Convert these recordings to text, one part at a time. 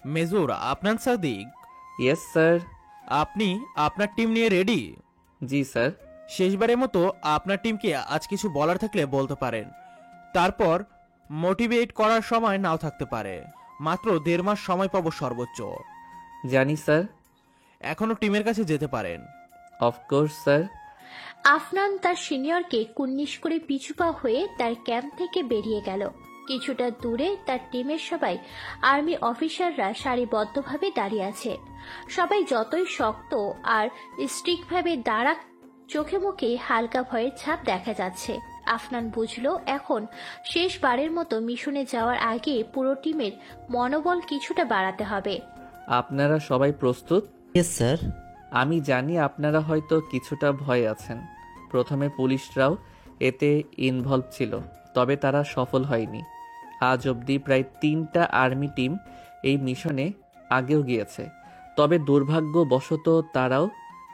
Major আপনার Sadiq, yes sir. আপনি আপনার টিম নিয়ে রেডি? জি স্যার। শেষবারের মতো আপনার টিমকে আজ কিছু বলার থাকলে বলতে পারেন। তারপর মোটিভেট করার সময় নাও থাকতে পারে। মাত্র 1.5 মাস সময় পাবো সর্বোচ্চ। জানি স্যার। এখনো টিমের কাছে যেতে পারেন। Of course sir. আফনান তার সিনিয়রকে কুন্নিশ করে পিছুপা হয়ে তার ক্যাম্প থেকে বেরিয়ে গেল। কিছুটা দূরে তার টিমের সবাই আর্মি অফিসাররা সারিবদ্ধভাবে দাঁড়িয়ে আছে। সবাই যতই শক্ত আর স্ট্রিক্টভাবে দাঁড়াক, চোখে মুখে হালকা ভয়ের ছাপ দেখা যাচ্ছে। আফনান বুঝলো এখন শেষবারের মতো মিশনে যাওয়ার আগে পুরো টিমের মনোবল কিছুটা বাড়াতে হবে। আপনারা সবাই প্রস্তুত? Yes sir. আমি জানি আপনারা হয়তো কিছুটা ভয় আছেন। প্রথমে পুলিশরাও এতে ইনভলভ ছিল, তবে তারা সফল হয়নি। আজ অবধি প্রায় 3টা আর্মি টিম এই মিশনে আগেও গিয়েছে, তবে দুর্ভাগ্যবশত তারাও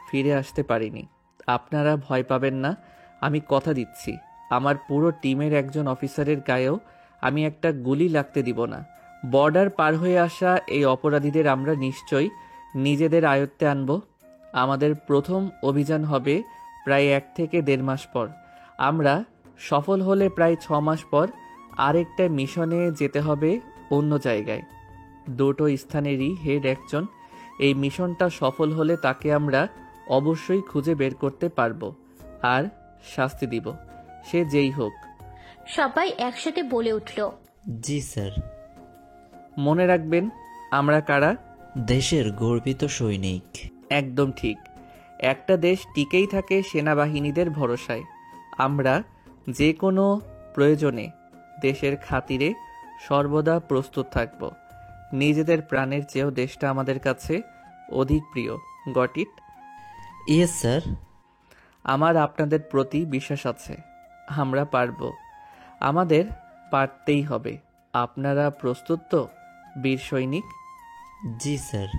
ফিরে আসতে পারেনি। আপনারা ভয় পাবেন না, আমি কথা দিচ্ছি আমার পুরো টিমের একজন অফিসারের গায়েও আমি একটা গুলি লাগতে দিব না। বর্ডার পার হয়ে আসা এই অপরাধীদের আমরা নিশ্চয়ই নিজেদের আয়ত্তে আনব। আমাদের প্রথম অভিযান হবে প্রায় 1 থেকে 1.5 মাস পর। আমরা সফল হলে প্রায় 6 মাস পর আরেকটা মিশনে যেতে হবে অন্য জায়গায়। দুটো স্থানেরই হেড একজন। এই মিশনটা সফল হলে তাকে আমরা অবশ্যই খুঁজে বের করতে পারবো আর শাস্তি দিব, সে যেই হোক। সবাই একসাথে বলে উঠল, জি স্যার। মনে রাখবেন আমরা কারা? দেশের গর্বিত সৈনিক। একদম ঠিক। একটা দেশ টিকেই থাকে সেনাবাহিনীদের ভরসায়। আমরা যে কোনো প্রয়োজনে দেশের খাতিরে সর্বদা প্রস্তুত থাকব। নিজেদের প্রাণের চেয়েও দেশটা আমাদের কাছে অধিক প্রিয়। Got it? Yes sir. আমার আপনাদের প্রতি বিশ্বাস আছে। আমরা পারব, আমাদের পারতেই হবে। আপনারা প্রস্তুত তো বীর সৈনিক? জি স্যার।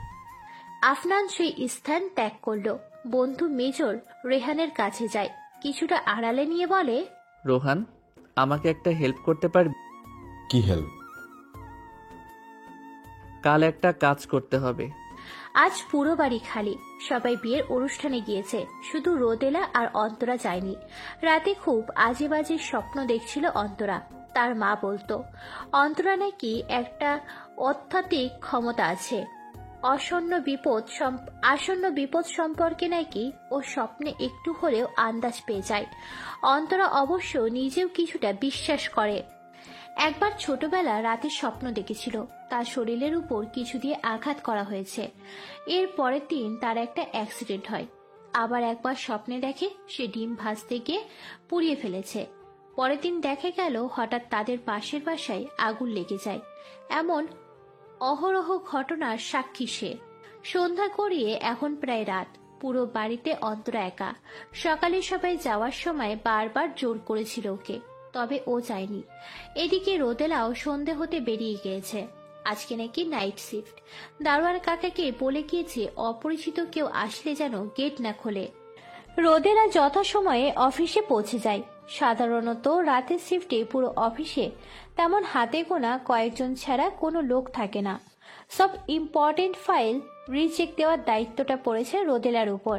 আফনান সেই স্থান ত্যাগ করলো। বন্ধু মেজর রেহানের কাছে যায়, কিছুটা আড়ালে নিয়ে বলে, রোহান, আমাকে একটা হেল্প করতে পারবি? কি হেল্প? কাল একটা কাজ করতে হবে। আজ পুরো বাড়ি খালি, সবাই বিয়ের অনুষ্ঠানে গিয়েছে, শুধু রোদেলা আর অন্তরা যায়নি। রাতে খুব আজে বাজে স্বপ্ন দেখছিল অন্তরা। তার মা বলতো অন্তরা নাকি একটা আধ্যাত্মিক ক্ষমতা আছে। আসন্ন বিপদ সম্পর্কে নাকি ও স্বপ্নে একটু হলেও আন্দাজ পেয়ে যায়। অন্তরা অবশ্য নিজেও কিছুটা বিশ্বাস করে। একবার ছোটবেলা রাতে স্বপ্ন দেখেছিল তার শরীরের উপর কিছু দিয়ে আঘাত করা হয়েছে। এর পরের দিন তার একটা অ্যাক্সিডেন্ট হয়। আবার একবার স্বপ্নে দেখে সে ডিম ভাজতে গিয়ে পুড়িয়ে ফেলেছে। পরের দিন দেখা গেল হঠাৎ তাদের পাশের বাসায় আগুন লেগে যায়। এমন অহরহ ঘটনার সাক্ষী সে। সন্ধ্যা গড়িয়ে এখন প্রায় রাত। পুরো বাড়িতে অন্তরা একা। সকালে সবাই যাওয়ার সময় বারবার জোর করেছিল ওকে, তবে ও যায়নি। এদিকে রোদেলাও সন্ধে হতে বেরিয়ে গিয়েছে। আজকে নাকি নাইট শিফট। দারোয়ান কাকাকে বলে গিয়েছে অপরিচিত কেউ আসলে যেন গেট না খোলে। রোদেলা যথাসময়ে অফিসে পৌঁছে যায়। সাধারণত রাতের শিফটে পুরো অফিসে তেমন হাতে গোনা কয়েকজন ছাড়া কোনো লোক থাকে না। সব ইম্পর্টেন্ট ফাইল রিচেক দেওয়ার দায়িত্বটা পড়েছে রোদেলার উপর।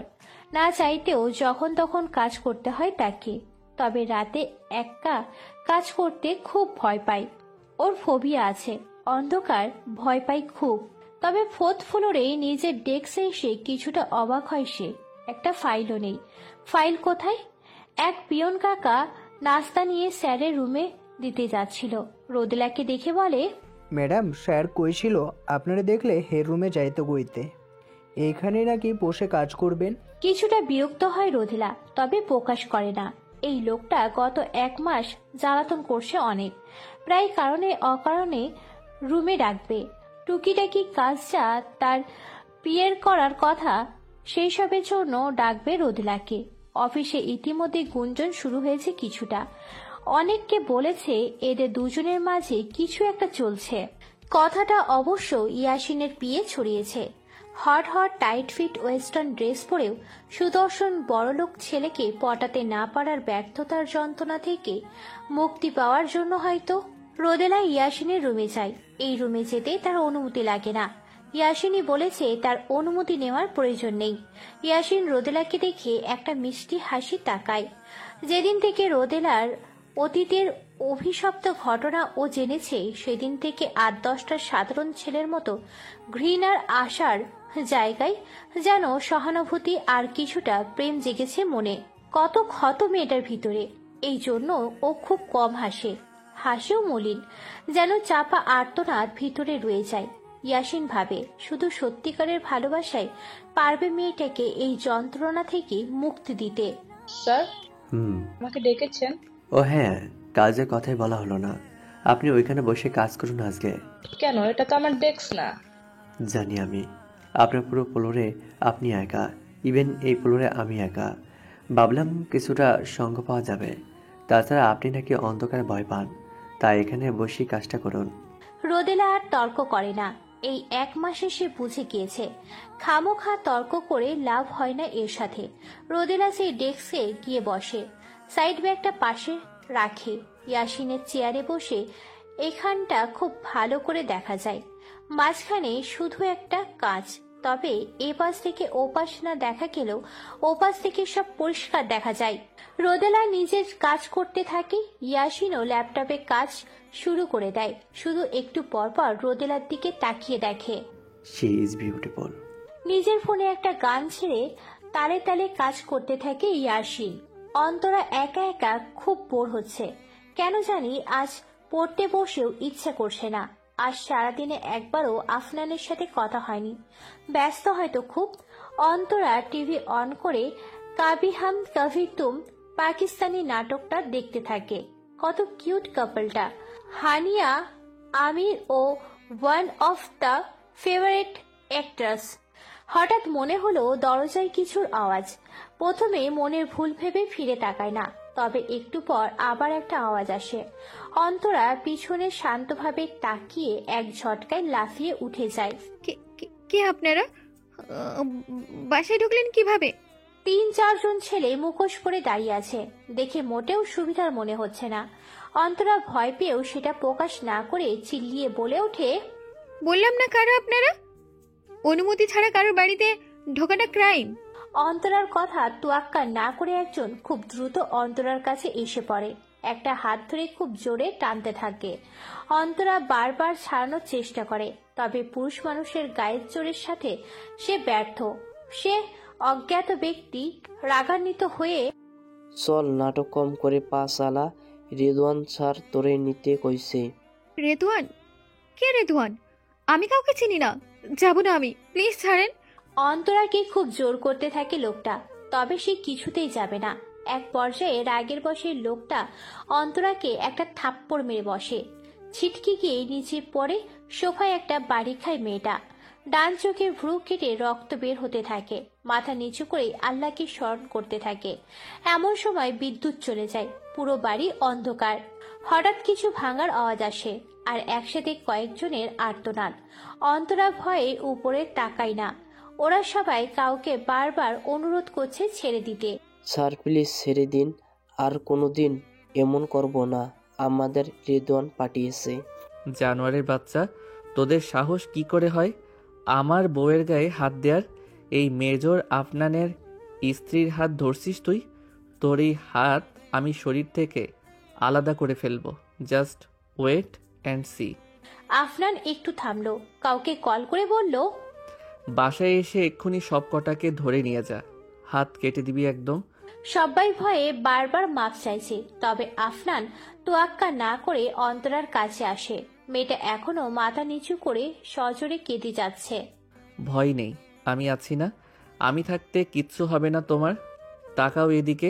না চাইতেও যখন তখন কাজ করতে হয় তাকে। তবে রাতে একা কাজ করতে খুব ভয় পায়। ওর ফোবিয়া আছে, অন্ধকার ভয় পায় খুব। তবে 4th ফ্লোরে নিজের ডেস্কে এসে কিছুটা অবাক হয় সে। একটা ফাইলও নেই। ফাইল কোথায়? এক পিয়ন কাকা নাস্তা নিয়ে স্যারের রুমে দিতে যাচ্ছিল। রোদেলাকে দেখে বলে, ম্যাডাম, স্যার কইছিল আপনারা দেখলে হের রুমে যাইতে কইতে। এইখানে নাকি বসে কাজ করবেন। কিছুটা বিরক্ত হয় রোদেলা, তবে প্রকাশ করে না। এই লোকটা গত 1 মাস জ্বালাতন করছে অনেক। প্রায় কারণে অকারণে রুমে ডাকবে। টুকিটাকি কাজ যা তার পিয়ের করার কথা সেই সবের জন্য ডাকবে রোদেলাকে। অফিসে ইতিমধ্যে গুঞ্জন শুরু হয়েছে কিছুটা। অনেককে বলেছে এদের দুজনের মাঝে কিছু একটা চলছে। কথাটা অবশ্য ইয়াসিনের পিয়ে ছড়িয়েছে। Hot hot tight fit western dress পরেও সুদর্শন বড়লোক ছেলেকে পটাতে না পারার ব্যর্থতার যন্ত্রণা থেকে মুক্তি পাওয়ার জন্য হয়তো। রোদেলা ইয়াসিনের রুমে যায়। এই রুমে যেতে তার অনুমতি লাগে না। ইয়াসিনই বলেছে তার অনুমতি নেওয়ার প্রয়োজন নেই। ইয়াসিন রোদেলাকে দেখে একটা মিষ্টি হাসি তাকায়। যেদিন থেকে রোদেলার অতীতের অভিশপ্ত ঘটনা ও জেনেছে, সেদিন থেকে 8-10টা সাধারণ ছেলের মতো ঘৃণার আশার জায়গায় যেন সহানুভূতি আর কিছুটা প্রেম জেগেছে মনে। কত ক্ষত মেয়েটার ভিতরে, এই জন্য ও খুব কম হাসে, হাসেও মলিন, যেন চাপা আর্তনাদ ভিতরে রয়ে যায়। ইয়াসিন ভাবে শুধু সত্যিকারের ভালোবাসায় পারবে মেয়েটাকে এই যন্ত্রণা থেকে মুক্তি দিতে। স্যার, হুম। আমাকে ডেকেছেন? ও হ্যাঁ, কাজের কথাই বলা হলো না। আপনি ওইখানে বসে কাজ করুন আজকে। কেন? এটা তো আমার ডেস্ক না। জানি আমি, আপনার পুরো ফ্লোরে আপনি একা, ইভেন এই ফ্লোরে আমি একা। ভাবলাম কিছুটা সঙ্গ পাওয়া যাবে। তাছাড়া আপনি নাকি অন্ধকারে ভয় পান, তাই এখানে বসেই কাজটা করুন। রোদেলা আর তর্ক করে না। এই 1 মাসে সে বুঝে গিয়েছে খামোখা তর্ক করে লাভ হয় না এর সাথে। রোদেলা সেই ডেস্কে গিয়ে বসে, সাইড ব্যাগটা পাশে রাখে। ইয়াসিনের চেয়ারে বসে এখানটা খুব ভালো করে দেখা যায়। মাঝখানে শুধু একটা কাঁচ, তবে এ পাশ থেকে ও পাশ না দেখা গেলেও ও পাশ থেকে সব পরিষ্কার দেখা যায়। রোদেলা নিজের কাজ করতে থাকে, ইয়াসিনও ল্যাপটপে কাজ শুরু করে দেয়। শুধু একটু পরপর রোদেলার দিকে তাকিয়ে দেখে। She is beautiful. নিজের ফোনে একটা গান ছেড়ে তালে তালে কাজ করতে থাকে ইয়াসিন। অন্তরা একা একা খুব বোর হচ্ছে। কেন জানি আজ পড়তে বসেও ইচ্ছে করছে না। আজ সারাদিনে একবারও আফনানের সাথে কথা হয়নি। ব্যস্ত হয়তো খুব। অন্তরা টিভি অন করে কাভি হাম কভি তুম পাকিস্তানি নাটকটা দেখতে থাকে। কত কিউট কাপলটা, হানিয়া আমির ও one of the favourite actress. হঠাৎ মনে হলো দরজায় কিছুর আওয়াজ। প্রথমে মনের ভুল ভেবে ফিরে তাকায় না, তবে একটু পর আবার একটা আওয়াজ আসে। অন্তরা পিছনে শান্তভাবে তাকিয়ে এক ঝটকায় লাফিয়ে উঠে যায়। কে আপনারা? বাসায় ঢুকলেন কিভাবে? 3-4 জন ছেলে মুখোশ পরে দাঁড়িয়ে আছে। দেখে মোটেও সুবিধার মনে হচ্ছে না। অন্তরা ভয় পেয়েও সেটা প্রকাশ না করে চিল্লিয়ে বলে ওঠে, বললাম না কারা আপনারা? অনুমতি ছাড়া কারোর বাড়িতে ঢোকাটা ক্রাইম। অন্তরার কথা তোয়াক্কা না করে একজন খুব দ্রুত অন্তরার কাছে এসে পড়ে। একটা হাত ধরে খুব জোরে টানতে থাকে। অন্তরা বারবার ছাড়ানোর চেষ্টা করে, তবে পুরুষ মানুষের গায়ের জোরের সাথে সে ব্যর্থ। সে অজ্ঞাত ব্যক্তি রাগান্বিত হয়ে, চল নাটক কম করে পা চালা, রেদওয়ান স্যার তোরে নিতে কইছে। রেদওয়ান? কে রেদওয়ান? আমি কাউকে চিনি না, যাব না আমি, প্লিজ ছাড়েন। অন্তরাকে খুব জোর করতে থাকে লোকটা, তবে সে কিছুতেই যাবে না। এক পর্যায়ে রাগের বশে লোকটা অন্তরাকে একটা থাপ্পড় মেরে বসে। ছিটকে গিয়ে নিচে পড়ে সোফায় একটা বাড়ি খায় মেয়েটা। ডান চোখের ভ্রু কেটে রক্ত বের হতে থাকে। মাথা নিচু করে আল্লাহকে স্মরণ করতে থাকে। এমন সময় বিদ্যুৎ চলে যায়, পুরো বাড়ি অন্ধকার। হঠাৎ কিছু ভাঙার আওয়াজ আসে, আর একসাথে কয়েকজনের আর্তনাদ। অন্তরা ভয়ে উপরে তাকায় না। ওরা সবাই কাউকে বারবার অনুরোধ করছে ছেড়ে দিতে। স্যার প্লিজ ছেড়ে দিন, আর কোনোদিন এমন করব না, আমাদের রেদওয়ান পাঠিয়েছে। জানোয়ারের বাচ্চা, তোদের সাহস কি করে হয় আমার বউয়ের গায়ে হাত দেওয়ার? এই মেজর আফনানের স্ত্রীর হাত ধরছিস তুই? তোর এই হাত আমি শরীর থেকে আলাদা করে ফেলবো। Just wait and see. Afnan একটু থামলো, কাউকে কল করে বলল, বাসায় এসে এক্ষুনি সব কটাকে ধরে নিয়ে যা, হাত কেটে দিবি একদম। সবাই ভয়ে বারবার মাপ চাইছে, তবে আফনান তোয়াক্কা না করে অন্তরার কাছে আসে। মেয়েটা এখনো মাথা নিচু করে সজোরে কেঁদে যাচ্ছে। ভয় নেই, আমি আছি না। আমি থাকতে কিচ্ছু হবে না তোমার। তাকাও এদিকে।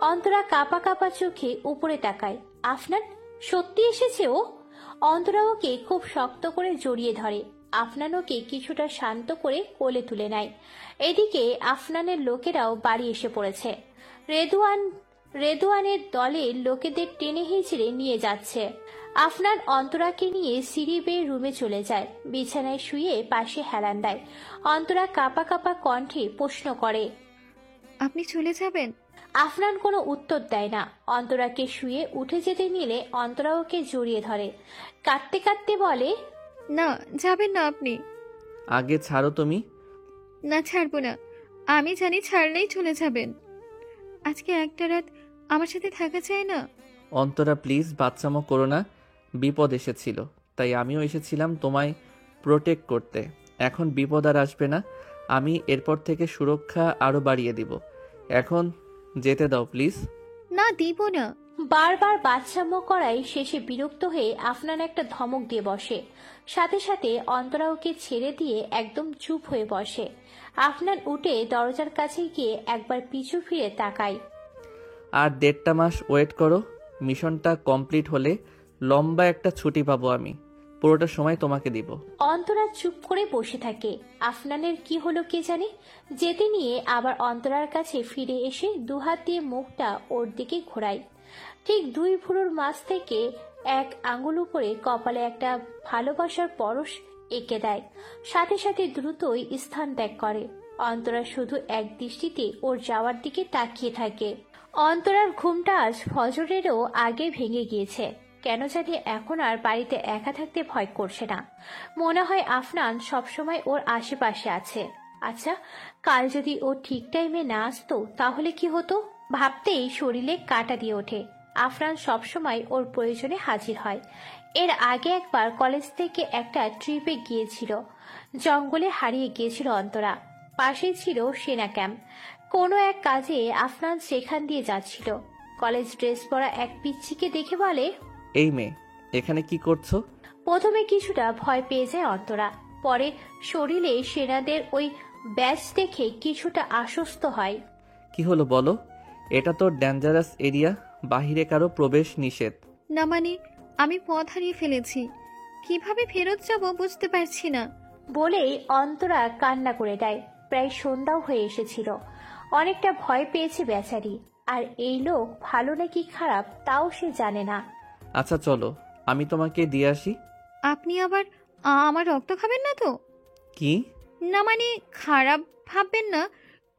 অন্তরা কাপা কাপা চোখে উপরে তাকায়। আফনান সত্যি এসেছে ও? অন্তরা ওকে খুব শক্ত করে জড়িয়ে ধরে। আফনান ওকে কিছুটা শান্ত করে কোলে তুলে নেয়। এদিকে আফনানের লোকেরাও বাড়ি এসে পড়েছে। রেদওয়ানের দলের লোকেদের টেনে হিঁচড়ে নিয়ে যাচ্ছে। আফনান অন্তরাকে নিয়ে সিঁড়ি বেয়ে রুমে চলে যায়। বিছানায় শুয়ে পাশে হেলান দেয়। অন্তরা কাপা কাপা কণ্ঠে প্রশ্ন করে, আপনি চলে যাবেন? আফনান কোনো উত্তর দেয় না। অন্তরাকে শুয়ে উঠে যেতে নিলে অন্তরা ওকে জড়িয়ে ধরে, কাঁদতে কাঁদতে বলে, না, যাবেন না আপনি। আগে ছাড়ো তুমি। না, ছাড়বো না। আমি জানি ছাড়লেই চলে যাবেন। আজকে একটা রাত আমার সাথে থাকা চায় না? অন্তরা প্লিজ, বাচ্চামো করো না। বিপদ এসেছিল, তাই আমিও এসেছিলাম তোমায় প্রোটেক্ট করতে। এখন বিপদ আর আসবে না। আমি এরপর থেকে সুরক্ষা আরও বাড়িয়ে দিব। এখন যেতে দাও প্লিজ। না, দিব না। বারবার বাচ্চামো করায় শেষে বিরক্ত হয়ে আফনান একটা ধমক দিয়ে বসে। সাথে সাথে অন্তরা ওকে ছেড়ে দিয়ে একদম চুপ হয়ে বসে। আফনান উঠে দরজার কাছে গিয়ে একবার পিছু ফিরে তাকায়। আর 1.5 মাস ওয়েট করো। মিশনটা কমপ্লিট হলে লম্বা একটা ছুটি পাবো আমি। পুরোটা সময় তোমাকে দিব। অন্তরা চুপ করে বসে থাকে। আফনানের কি হলো কে জানে, যেতে নিয়ে আবার অন্তরার কাছে ফিরে এসে দুহাত দিয়ে মুখটা ওর দিকে ঘোরায়। ঠিক 2 ভুরুর মাঝ থেকে এক আঙ্গুল উপরে কপালে একটা ভালোবাসার পরশ এঁকে দেয়। সাথে সাথে দ্রুতই স্থান ত্যাগ করে। অন্তরা শুধু এক দৃষ্টিতে ওর যাওয়ার দিকে তাকিয়ে থাকে। অন্তরার ঘুমটা আজ ফজরেরও আগে ভেঙে গিয়েছে। কেন জানি এখন আর বাড়িতে একা থাকতে ভয় করছে না। মনে হয় আফনান সবসময় ওর আশেপাশে আছে। আচ্ছা, কাল যদি ও ঠিক টাইমে না আসতো তাহলে কি হতো ভাবতেই শরীরে কাঁটা দিয়ে ওঠে। আফনান সবসময় ওর প্রয়োজনে হাজির হয়। এর আগে একবার কলেজ থেকে একটা ট্রিপে গিয়েছিল। জঙ্গলে হারিয়ে গিয়েছিল অন্তরা। পাশেই ছিল সেনা ক্যাম্প। কোনো এক কাজে আফনান সেখান দিয়ে যাচ্ছিল। কলেজ ড্রেস পরা এক পিচ্চিকে দেখে বলে, এই মেয়ে এখানে কি করছো? প্রথমে কিছুটা ভয় পেয়ে যায় অন্তরা, পরে শরীরে সেনাদের ওই ব্যাচ দেখে কিছুটা আশ্বস্ত হয়। কি হলো বলো? এটা তো ডেঞ্জারাস এরিয়া, বাহিরে কারো প্রবেশ নিষেধ। না মানে, আমি পথ হারিয়ে ফেলেছি। কিভাবে ফেরত যাব বুঝতে পারছি না। বলেই অন্তরা কান্না করে দেয়। প্রায় সন্ধ্যাও হয়ে এসেছিল। অনেকটা ভয় পেয়েছে বেচারি। আর এই লোক ভালো নাকি খারাপ তাও সে জানে না। আচ্ছা চলো, আমি তোমাকে দিয়ে আসি। আপনি আবার আমার রক্ত খাবেন না তো? কি? না মানে, খারাপ ভাববেন না।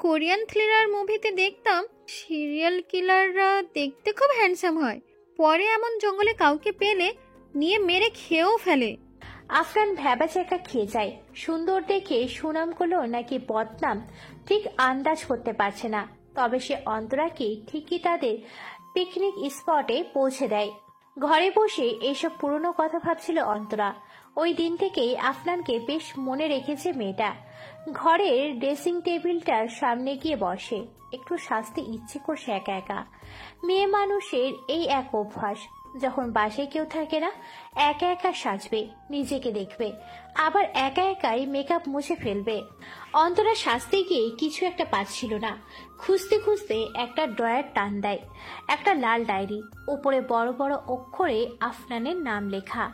কোরিয়ান থ্রিলার মুভিতে দেখতাম সিরিয়াল কিলাররা দেখতে খুব হ্যান্ডসাম হয়, পরে এমন জঙ্গলে কাউকে পেলে নিয়ে মেরে খেয়েও ফেলে। আফরান ভ্যাবাচ্যাকা খেয়ে যায়। সুন্দর দেখে সুনাম করলো নাকি বদনাম ঠিক আন্দাজ করতে পারছে না। তবে সে অন্তরাকে ঠিকই তাদের পিকনিক স্পটে পৌঁছে দেয়। ঘরে বসে এইসব পুরনো কথা ভাবছিল অন্তরা। ওই দিন থেকেই আফনানকে বেশ মনে রেখেছে মেয়েটা। ঘরের ড্রেসিং টেবিলটার সামনে গিয়ে বসে। একটু সাজতে ইচ্ছে করছে একা একা। মেয়ে মানুষের এই এক অভ্যাস, যখন বাসায় কেউ থাকে না একা একা সাজবে, নিজেকে দেখবে, আবার একা একাই মেকআপ মুছে ফেলবে। অন্তরা সাজতে গিয়ে কিছু একটা পাচ্ছিল না। খুঁজতে খুঁজতে একটা ড্রয়ার টান দেয়। একটা লাল ডায়েরি, উপরে বড় বড় অক্ষরে আফনানের নাম লেখা।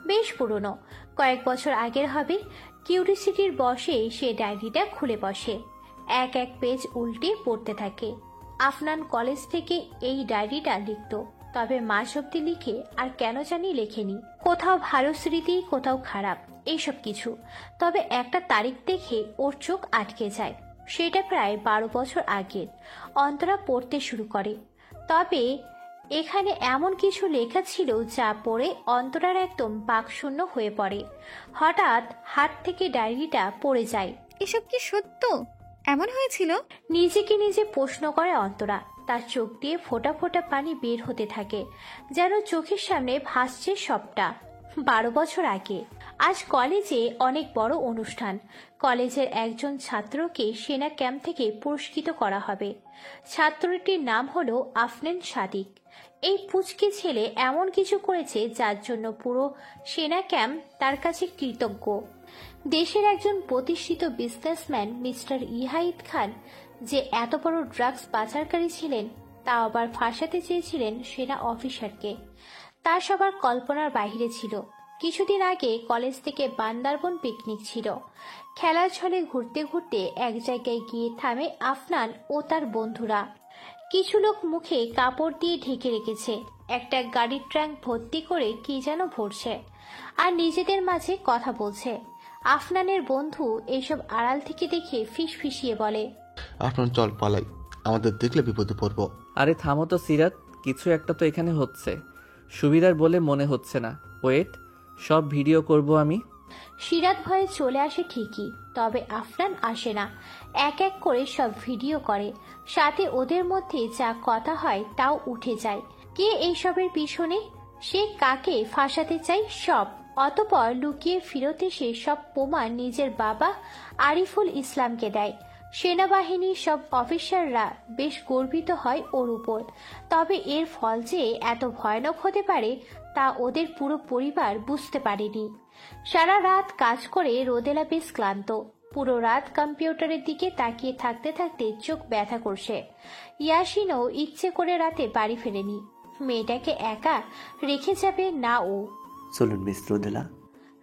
বেশ পুরনো, কয়েক বছর আগের হবে। কিউরিসিটির বসে সে ডায়েরিটা খুলে বসে। এক এক পেজ উল্টে পড়তে থাকে। আফনান কলেজ থেকে এই ডায়েরিটা লিখত, তবে মাস অব্দি লিখে আর কেন জানি লেখেনি। কোথাও ভালো স্মৃতি, কোথাও খারাপ, এইসব কিছু। তবে একটা তারিখ দেখে ওর চোখ আটকে যায়। সেটা প্রায় 12 বছর আগের। অন্তরা পড়তে শুরু করে। তবে এখানে এমন কিছু লেখা ছিল যা পড়ে অন্তরার একদম বাকশূন্য হয়ে পড়ে। হঠাৎ হাত থেকে ডায়েরিটা পড়ে যায়। এসব কি সত্য? এমন হয়েছিল? নিজেকে নিজে প্রশ্ন করে অন্তরা। তার চোখ দিয়ে ফোঁটা ফোঁটা পানি বের হতে থাকে, যেন চোখের সামনে ভাসছে সবটা। 12 বছর আগে। আজ কলেজে অনেক বড় অনুষ্ঠান। কলেজের একজন ছাত্রকে সেনা ক্যাম্প থেকে পুরস্কৃত করা হবে। ছাত্রটির নাম হলো আফনান সাদিক। এই পুচকি ছেলে এমন কিছু করেছে যার জন্য পুরো সেনা ক্যাম্প তার কাছে কৃতজ্ঞ। দেশের একজন প্রতিষ্ঠিত বিজনেসম্যান মিস্টার ইহাইদ খান যে এত বড় ড্রাগস পাচারকারী ছিলেন, তা আবার ফাঁসাতে চেয়েছিলেন সেনা অফিসারকে, তা সবার কল্পনার বাইরে ছিল। কিছুদিন আগে কলেজ থেকে বান্দারবন পিকনিক ছিল। খেলার ছলে ঘুরতে ঘুরতে এক জায়গায় গিয়ে থামে আফনান ও তার বন্ধুরা। কিছু লোক মুখে কাপড় দিয়ে ঢেকে রেখেছে। একটা গাড়ির ট্রাঙ্ক ভর্তি করে কি যেন ভরছে আর নিজেদের মাঝে কথা বলছে। আফনানের বন্ধু এইসব আড়াল থেকে দেখে ফিসফিসিয়ে বলে, আফনান চল পালাই। আমাদের দেখলে বিপদে পড়ব। আরে থামো তো সিরাত, কিছু একটা তো এখানে হচ্ছে। সুবিধার বলে মনে হচ্ছে না। ওয়েট, সব ভিডিও করব আমি। সিরাত ভয়ে চলে আসে ঠিকই, তবে আফরান আসে না। এক এক করে সব ভিডিও করে, সাথে ওদের মধ্যে যা কথা হয় তাও উঠে যায়। কে এইসবের পিছনে, সে কাকে ফাঁসাতে চাই সব। অতপর লুকিয়ে ফিরত এসে সব প্রমাণ নিজের বাবা আরিফুল ইসলামকে দেয়। সেনাবাহিনীর সব অফিসাররা বেশ গর্বিত হয় ওর উপর। তবে এর ফল যে এত ভয়ানক হতে পারে তা ওদের পুরো পরিবার বুঝতে পারেনি। সারা রাত কাজ করে রোদেলা বেশ ক্লান্ত। পুরো রাত কম্পিউটারের দিকে তাকিয়ে থাকতে থাকতে চোখ ব্যথা করছে। ইয়াসিনও ইচ্ছে করে রাতে বাড়ি ফেরেনি। মেয়েটাকে একা রেখে যাবে না ও। চলুন মিস রোদেলা।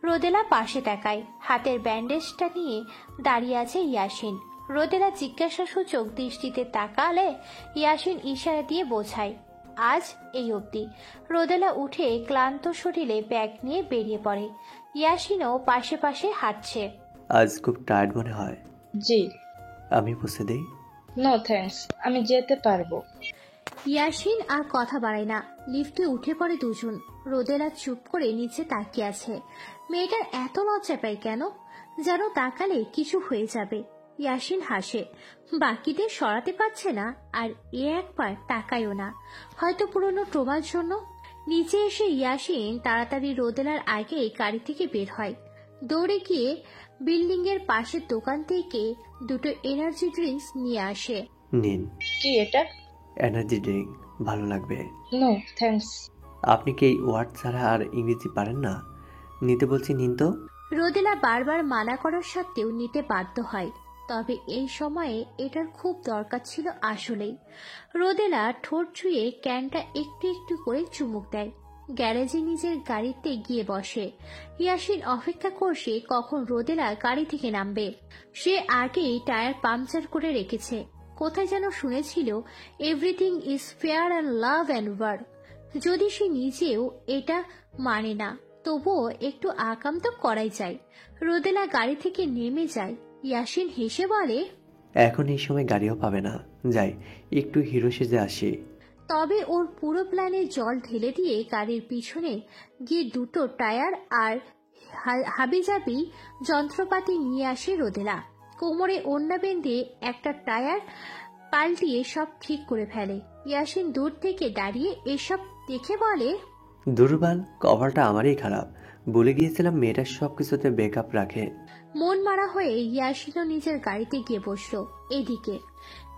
রোদেলা পাশে তাকায়, হাতের ব্যান্ডেজটা নিয়ে দাঁড়িয়ে আছে ইয়াসিন। রোদেলা জিজ্ঞাসাসূচক দৃষ্টিতে তাকালে ইয়াসিন ইশারা দিয়ে বোঝায় আজ এই অবধি। রোদেলা উঠে ক্লান্ত শরীরে ব্যাগ নিয়ে বেরিয়ে পড়ে। ইয়াসিনও পাশে পাশে হাঁটছে। আজ খুব টায়ার্ড মনে হয়। জি। আমি বসে দেই? নো থ্যাঙ্কস, আমি যেতে পারবো। ইয়াসিন আর কথা বাড়ায় না, লিফটে উঠে পড়ে দুজন। রোদেলা চুপ করে নিচে তাকিয়ে আছে। মেয়েটার এত লজ্জা পায় কেন, যেন তাকালে কিছু হয়ে যাবে। ইয়াসিন হাসে, বাকিদের সরাতে পারছে না আর এ একবার তাকায়ও না, হয়তো পুরনো ট্রমার জন্য। নিচে এসে ইয়াসিন তাড়াতাড়ি রোদেলার আগে গাড়ি থেকে বের হয়। দৌড়ে গিয়ে বিল্ডিং এর পাশের দোকান থেকে দুটো এনার্জি ড্রিঙ্কস নিয়ে আসে। নিন। কি এটা? এনার্জি ড্রিঙ্ক, ভালো লাগবে। No thanks. আপনি কি এই ওয়ার্ড ছাড়া আর ইংরেজি পারেন না? নিতে বলছি, নিন তো। রোদেলা বারবার মানা করার সত্ত্বেও নিতে বাধ্য হয়। তবে এই সময়ে এটার খুব দরকার ছিল আসলেই। রোদেলা ঠোঁট ছুঁয়ে ক্যানটা একটু একটু করে চুমুক দেয়। গ্যারেজে নিজের গাড়িতে গিয়ে বসে। ইয়াসিন অপেক্ষা করছে কখন রোদেলা গাড়ি থেকে নামবে। সে আগেই টায়ার পাংচার করে রেখেছে। কোথায় যেন শুনেছিল everything is fair and love and war. যদি সে নিজেও এটা মানে না, তবুও একটু আকাম তো করাই যায়। রোদেলা গাড়ি থেকে নেমে যায়। ইয়াসিন হেসে বলে, এখন এই সময় গাড়িও পাবে না, যাই একটু হিরো সেজে আসি। তবে ওর পুরো প্ল্যানে জল ঢেলে দিয়ে গাড়ির পিছনে গিয়ে দুটো টায়ার আর হাবিজাবি যন্ত্রপাতি নিয়ে আসে রোদেলা। কোমরে ওড়না বেঁধে একটা টায়ার পাল্টিয়ে সব ঠিক করে ফেলে। ইয়াসিন দূর থেকে দাঁড়িয়ে এসব দেখে বলে, দুর্বল, কভারটা আমারই খারাপ। বলে গিয়েছিলাম মেয়েটা সবকিছুতে ব্যাকআপ রাখে। মন মারা হয়ে ইয়াসিনও নিজের গাড়িতে গিয়ে বসলো। এদিকে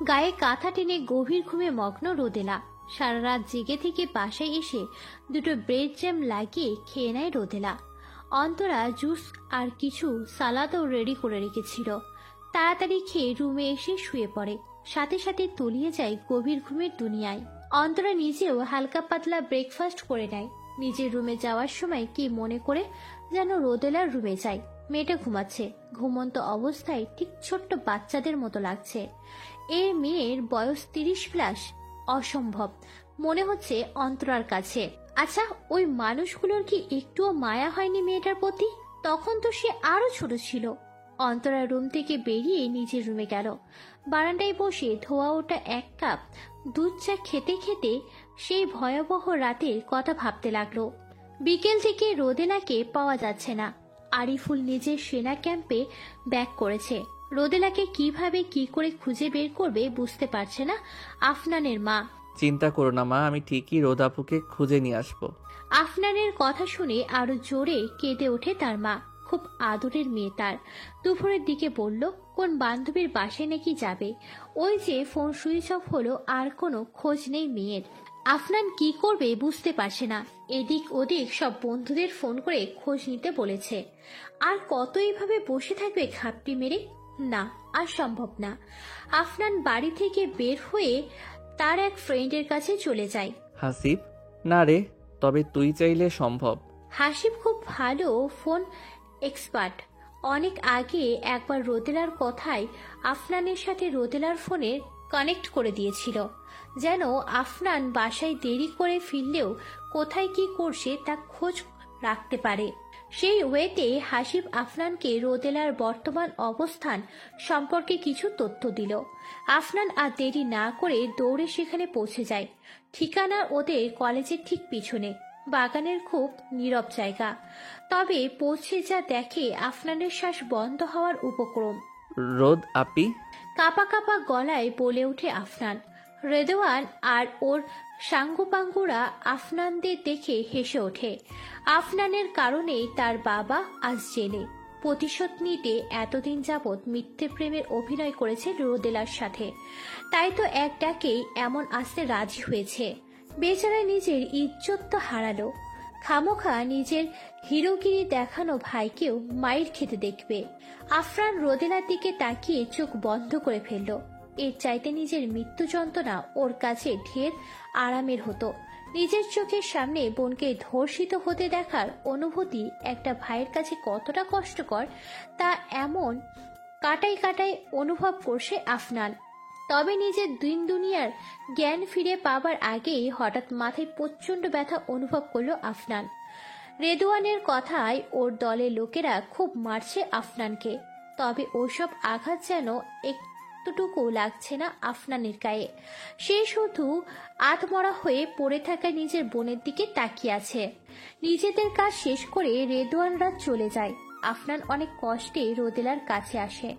গায়ে কাঁথা টেনে গভীর ঘুমে মগ্ন রোদেলা। সারা রাত জেগে থেকে বাসায় এসে দুটো ব্রেড জ্যাম লাগিয়ে খেয়ে নেয় রোদেলা। অন্তরা জুস আর কিছু সালাদও রেডি করে রেখেছিল। তাড়াতাড়ি খেয়ে রুমে এসে শুয়ে পড়ে। সাথে সাথে তলিয়ে যায় গভীর ঘুমের দুনিয়ায়। অন্তরা নিজেও হালকা পাতলা ব্রেকফাস্ট করে নেয়। নিজের রুমে যাওয়ার সময় কি মনে করে যেন রোদেলার রুমে যায়। মেয়েটা ঘুমাচ্ছে। ঘুমন্ত অবস্থায় ঠিক ছোট্ট বাচ্চাদের মতো লাগছে। এই মেয়ের বয়স 30+। অসম্ভব মনে হচ্ছে অন্তরার কাছে। আচ্ছা, ওই মানুষগুলোর কি একটুও মায়া হয়নি মেয়েটার প্রতি? তখন তো সে আরো ছোট ছিল। অন্তরা রুম থেকে বেরিয়ে নিজের রুমে গেল। বারান্দায় বসে ধোয়া ওঠা এক কাপ দুধ চা খেতে খেতে সেই ভয়াবহ রাতের কথা ভাবতে লাগলো। বিকেল থেকে রোদেলাকে পাওয়া যাচ্ছে না। আরিফুল নিজের সেনা ক্যাম্পে ব্যাক করেছে। রোদেলাকে কিভাবে কি করে খুঁজে বের করবে বুঝতে পারছে না আফনানের মা। চিন্তা করো না মা, আমি ঠিকই রোদাপুকে খুঁজে নিয়ে আসবো। আফনানের কথা শুনে আরো জোরে কেঁদে ওঠে তার মা। খুব আদরের মেয়ে তার। দুপুরের দিকে বলল কোন বান্ধবীর বাসায় নাকি যাবে। ওই যে ফোন সুইচ অফ হলো, আর কোনো খোঁজ নেই মেয়ের। আফনান কি করবে বুঝতে পারছে না। এদিক ওদিক সব বন্ধুদের ফোন করে খোঁজ নিতে বলেছে। আর কত এইভাবে বসে থাকবে ঘাপটি মেরে? না, আর সম্ভব না। আফনান বাড়ি থেকে বের হয়ে তার এক ফ্রেন্ডের কাছে চলে যায়। হাসিব? না রে, তবে তুই চাইলে সম্ভব। হাসিব খুব ভালো ফোন এক্সপার্ট। অনেক আগে একবার রোদেলার কথায় আফনানের সাথে রোদেলার ফোনের কানেক্ট করে দিয়েছিল, যেন আফনান বাসায় দেরি করে ফিরলেও কোথায় কি করছে তা খোঁজ রাখতে পারে। সেই ওয়েতে হাসিব আফনানকে রোদেলার বর্তমান অবস্থান সম্পর্কে কিছু তথ্য দিল। আফনান আর দেরি না করে দৌড়ে সেখানে পৌঁছে যায়। ঠিকানা ওদের কলেজের ঠিক পিছনে, বাগানের খুব নীরব জায়গা। তবে পৌঁছে যা দেখে আফনানের শ্বাস বন্ধ হওয়ার উপক্রম। রোদ আপি। কাপা কাপা গলায় বলে ওঠে আফনান। রেদওয়ান আর ওর সাঙ্গুপাঙ্গুরা আফনানদের দেখে হেসে ওঠে। আফনানের কারণে তার বাবা আজ জেলে। প্রতিশোধ নিতে এতদিন যাবৎ মিথ্যে প্রেমের অভিনয় করেছে রোদেলার সাথে, তাই তো এক ডাকেই এমন আসতে রাজি হয়েছে। বেচারা নিজের ইজ্জত তো হারালো, খামোখা নিজের হিরোগিরি দেখানো ভাইকেও মাইর খেতে দেখবে। আফরান রোদেলার দিকে তাকিয়ে চোখ বন্ধ করে ফেলল। এর চাইতে নিজের মৃত্যু যন্ত্রণা ওর কাছে ঢের আরামের হতো। নিজের চোখের সামনে বোনকে ধর্ষিত হতে দেখার অনুভূতি একটা ভাইয়ের কাছে কতটা কষ্টকর তা এমন কাটাই কাটাই অনুভব করছে আফনান। তবে নিজের দিন দুনিয়ার জ্ঞান ফিরে পাবার আগেই হঠাৎ মাথায় প্রচন্ড ব্যথা অনুভব করলো আফনান। রেদওয়ানের কথায় ওর দলের লোকেরা খুব মারছে আফনানকে, তবে ওসব আঘাত যেন একটুটুকু লাগছে না আফনানের গায়ে। সে শুধু আধমরা হয়ে পড়ে থাকা নিজের বোনের দিকে তাকিয়ে আছে। নিজেদের কাজ শেষ করে রেদওয়ানরা চলে যায়। আফনান অনেক কষ্টে রোদেলার কাছে আসে।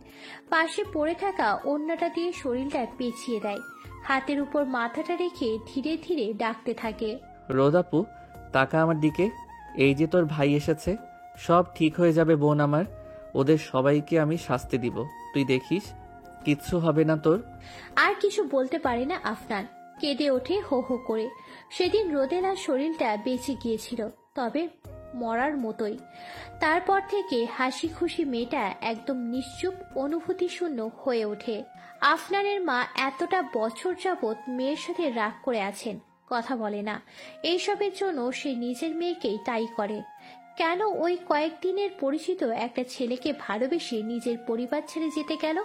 পাশে পড়ে থাকা ওড়নাটা দিয়ে শরীরটা পেঁচিয়ে দেয়। হাতের উপর মাথাটা রেখে ধীরে ধীরে ডাকতে থাকে। রোদ আপু, তাকা আমার দিকে। এই যে তোর ভাই এসেছে, সব ঠিক হয়ে যাবে বোন আমার। ওদের সবাইকে আমি শাস্তি দিব, তুই দেখিস, কিচ্ছু হবে না তোর। আর কিছু বলতে পারে না আফনান, কেঁদে ওঠে হো হো করে। সেদিন রোদেলার শরীরটা বেঁচে গিয়েছিল, তবে মরার মতোই। তারপর থেকে হাসি খুশি মেয়েটা একদম নিশ্চুপ, অনুভূতি শূন্য হয়ে ওঠে। আফনানের মা এতটা বছর যাবৎ মেয়ের সাথে রাগ করে আছেন, কথা বলে না। এইসবের জন্য সে নিজের মেয়েকেই তাই করে। কেন ওই কয়েকদিনের পরিচিত একটা ছেলেকে ভালোবেসে নিজের পরিবার ছেড়ে যেতে গেল?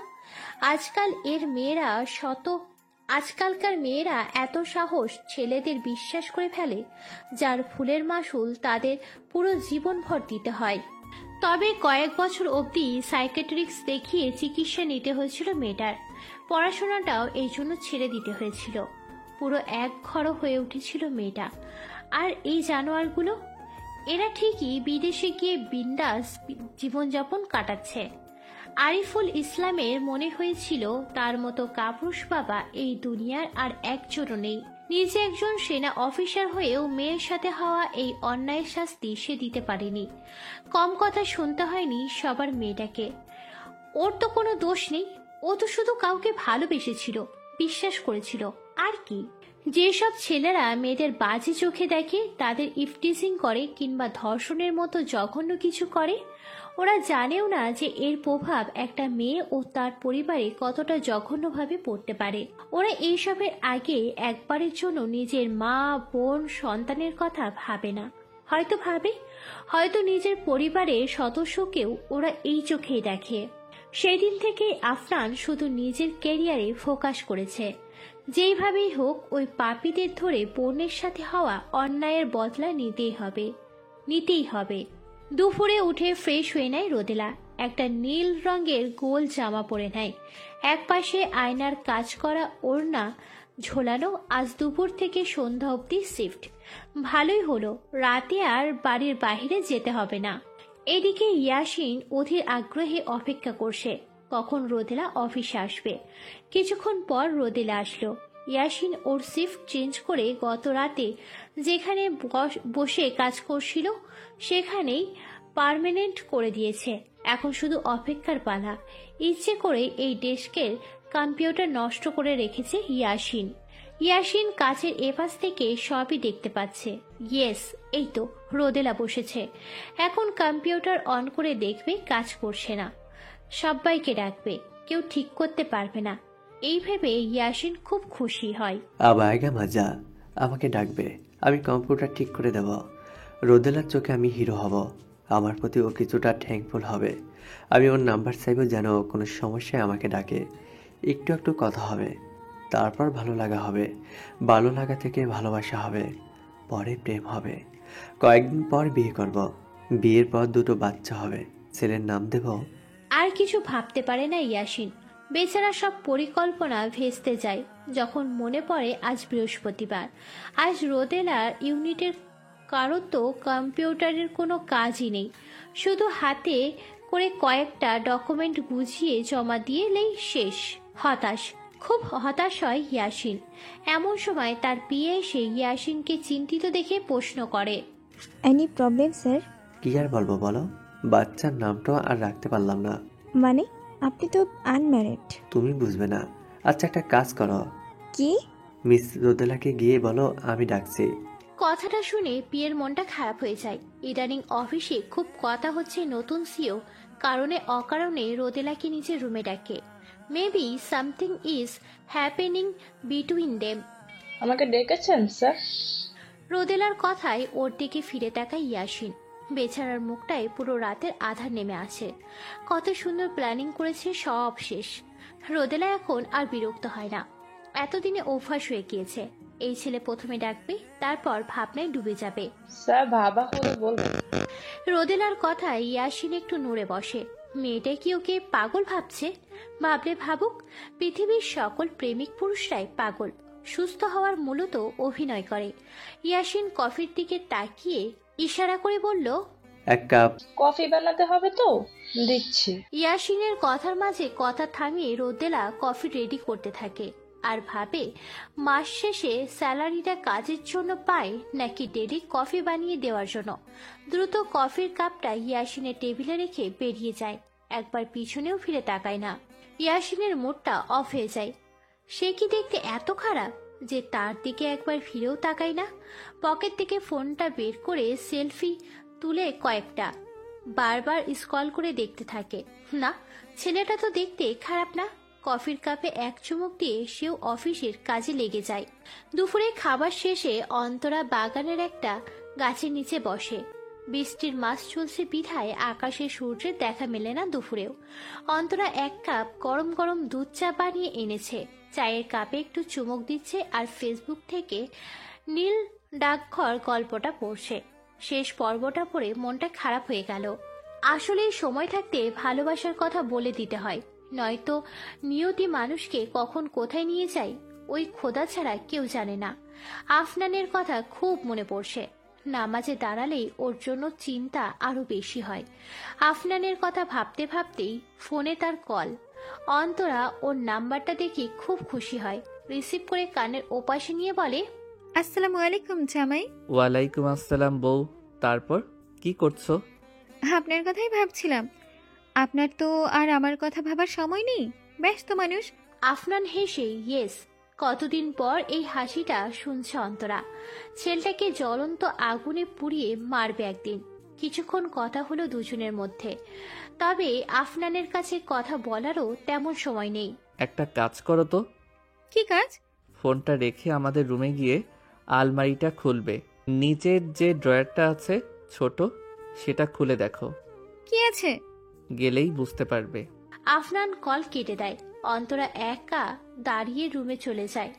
আজকালকার মেয়েরা এত সাহস ছেলেদের বিশ্বাস করে ফেলে, যার ফুলের মাসুল তাদের পুরো জীবনভর দিতে হয়। তবে কয়েক বছর অবধি সাইকেট্রিক্স দেখিয়ে চিকিৎসা নিতে হয়েছিল মেয়েটার। পড়াশোনাটাও এই জন্য ছেড়ে দিতে হয়েছিল। পুরো এক ঘর হয়ে উঠেছিল মেয়েটা। আর এই জানোয়ারগুলো, এরা ঠিকই বিদেশে গিয়ে বিন্দাস জীবনযাপন কাটাচ্ছে। আরিফুল ইসলামের মনে হয়েছিল তার মতো কাপুরুষ বাবা এই দুনিয়ার আর একজনও নেই। নিজে একজন সেনা অফিসার হয়েও মেয়ের সাথে হওয়া এই অন্যায়ের শাস্তি সে দিতে পারেনি। কম কথা শুনতে হয়নি সবার মেয়েটাকে। ওর তো কোনো দোষ নেই, ও তো শুধু কাউকে ভালোবেসেছিল, বিশ্বাস করেছিল, আর কি। যেসব ছেলেরা মেয়েদের বাজে চোখে দেখে, তাদের ইফটিজিং করে কিংবা ধর্ষণের মতো জঘন্য কিছু করে, ওরা জানেও না যে এর প্রভাব একটা মেয়ে ও তার পরিবারে কতটা জঘন্যভাবে পড়তে পারে। ওরা এইসবের আগে একবারের জন্য নিজের মা, বোন, সন্তানের কথা ভাবে না। হয়তো নিজের পরিবারের সদস্যকেও ওরা এই চোখেই দেখে। সেদিন থেকে আফরান শুধু নিজের ক্যারিয়ারে ফোকাস করেছে। যেইভাবেই হোক ওই পাপীদের ধরে বোনের সাথে হওয়া অন্যায়ের বদলা নিতেই হবে। দুপুরে উঠে ফ্রেশ হয়ে নেয় রোদেলা। একটা নীল রঙের গোল জামা পরে নেয়। একপাশে আয়নার কাজ করা ওড়না ঝোলানো। আজ দুপুর থেকে সন্ধ্যা অবধি শিফট। ভালোই হলো, রাতে আর বাড়ির বাইরে যেতে হবে না। এদিকে ইয়াসিন অধীর আগ্রহে অপেক্ষা করছে কখন রোদেলা অফিসে আসবে। কিছুক্ষণ পর রোদেলা আসলো। ইয়াসিন ওর শিফট চেঞ্জ করে গত রাতে যেখানে বসে কাজ করছিল সেখানেই পার্মানেন্ট করে দিয়েছে। এখন শুধু অপেক্ষার পালা। ইচ্ছে করে এই ডেস্কের কম্পিউটার নষ্ট করে রেখেছে ইয়াসিন কাচের এপাশ থেকে সবই দেখতে পাচ্ছে। ইয়েস, এই তো রোদেলা বসেছে। এখন কম্পিউটার অন করে দেখবে কাজ করছে না। সবাইকে ডাকবে, কেউ ঠিক করতে পারবে না। এই ভেবে ইয়াসিন খুব খুশি হয়। আবায়গা মজা, আমাকে ডাকবে, আমি কম্পিউটার ঠিক করে দেব। রোদেলার চোখে আমি হিরো হব। আমার প্রতি ও কিছুটা থ্যাঙ্কফুল হবে। আমি ওর নাম্বার চাইব যেন কোনো সমস্যায় আমাকে ডাকে। একটু একটু কথা হবে, তারপর ভালো লাগা হবে, ভালো লাগা থেকে ভালোবাসা হবে, পরে প্রেম হবে, কয়েকদিন পর বিয়ে করব। বিয়ের পর দুটো বাচ্চা হবে, ছেলের নাম দেব। আর কিছু ভাবতে পারে না ইয়াসিন। বেচারা সব পরিকল্পনা ভেস্তে যায় যখন মনে পড়ে আজ বৃহস্পতিবার। আজ রোদেলার ইউনিটের কারো তো কম্পিউটারের কোনো কাজই নেই, শুধু হাতে করে কয়েকটা ডকুমেন্ট বুঝিয়ে জমা দিয়েলেই শেষ। খুব হতাশ হয় ইয়াসিন। এমন সময় তার পিএ এসে ইয়াসিনকে চিন্তিত দেখে প্রশ্ন করে, এনি প্রবলেম স্যার? কি আর বলবো বলো, বাচ্চার নামটাও আর রাখতে পারলাম না। মানে আপনি তো আনম্যারিড। তুমি বুঝবে না। আচ্ছা একটা কাজ করো, কি? মিস রোদেলাকে গিয়ে বলো আমি ডাকছি। কথাটা শুনে পিয়ের মনটা খারাপ হয়ে যায়। ইদানিং অফিসে খুব কথা হচ্ছে নতুন সিও কারণে অকারণে রোদেলাকে নিজের রুমে ডাকে। Maybe something is happening between them. আমাকে ডেকেছেন স্যার? রোদেলার কথায় ওর দিকে ফিরে তাকায় ইয়াসিন। বেচারার মুখটায় পুরো রাতের আধার নেমে আসে। কত সুন্দর প্ল্যানিং করেছে, সব শেষ। রোদেলা এখন আর বিরক্ত হয় না, এতদিনে অভ্যাস হয়ে গিয়েছে। এই ছেলে প্রথমে ডাকবে, তারপর ভাবনায় ডুবে যাবে। স্যার ভাবা হলে বলবেন। রোদেলার কথায় ইয়াসিন একটু নড়ে বসে। মেয়েটা কি ওকে পাগল ভাবছে? ভাবলে ভাবুক, পৃথিবীর সকল প্রেমিক পুরুষরাই পাগল। সুস্থ হওয়ার মূলত অভিনয় করে। ইয়াসিন কফির দিকে তাকিয়ে ইশারা করে বলল, এক কাপ কফি বানাতে হবে তো, দিচ্ছি। ইয়াসিনের কথার মাঝে কথা থামিয়ে রোদেলা কফি রেডি করতে থাকে আর ভাবে মাস শেষে স্যালারিটা কাজের জন্য পায় নাকি ডেলি কফি বানিয়ে দেওয়ার জন্য। দ্রুত কফির কাপটা ইয়াসিনের টেবিলে রেখে বেরিয়ে যায়। একবার পিছনেও ফিরে তাকায় না। ইয়াসিনের মুডটা অফ হয়ে যায়। সে কি দেখতে এত খারাপ যে তার দিকে একবার ফিরেও তাকায় না? পকেট থেকে ফোনটা বের করে সেলফি তুলে কয়েকটা বারবার স্ক্রল করে দেখতে থাকে। না, ছেলেটা তো দেখতে খারাপ না। কফির কাপে এক চুমুক দিয়ে সেও অফিসের কাজে লেগে যায়। দুপুরে খাবার শেষে অন্তরা বাগানের একটা গাছের নিচে বসে। বৃষ্টির মাস চলছে বিধায় আকাশে সূর্যের দেখা মেলে না দুপুরেও। অন্তরা এক কাপ গরম গরম দুধ চা বানিয়ে এনেছে। চায়ের কাপে একটু চুমুক দিচ্ছে আর ফেসবুক থেকে নীল ডাকঘর গল্পটা পড়ছে। শেষ পর্বটা পড়ে মনটা খারাপ হয়ে গেল। আসলে সময় থাকতে ভালোবাসার কথা বলে দিতে হয়, নয়তো নিয়তি মানুষকে কখন কোথায় নিয়ে যায় ওই খোদা ছাড়া কেউ জানে না। আফনানের কথা খুব মনে পড়ছে। নামাজে দাঁড়ালেই ওর জন্য চিন্তা আরো বেশি হয়। আফনানের কথা ভাবতে ভাবতেই ফোনে তার কল। অন্তরা ওর নাম্বারটা দেখে খুব খুশি হয়। রিসিভ করে কানের ওপাশে নিয়ে বলে, আসসালামু আলাইকুম জামাই। ওয়ালাইকুম আসসালাম বউ। তারপর কি করছো? আপনার কথাই ভাবছিলাম। আপনার তো আর আমার কথা ভাবার সময় নেই, ব্যস্ত মানুষ। আফনান হেসে ইয়েস। কতদিন পর এই হাসিটা শুনছে অন্তরা। ছেলেটাকে জ্বলন্ত আগুনে পুড়িয়ে মারবে একদিন। কিছুক্ষণ কথা হলো দুজনের মধ্যে, তবে আফনানের কাছে কথা বলারও তেমন সময় নেই। একটা কাজ করো তো। কি কাজ? ফোনটা রেখে আমাদের রুমে গিয়ে আলমারিটা খুলবে। নিচের যে ড্রয়ারটা আছে ছোট, সেটা খুলে দেখো। কি আছে? গেলেই বুঝতে পারবে। আফনান কল কেটে দেয়। অন্তরা একা দাঁড়িয়ে রুমে চলে যায়।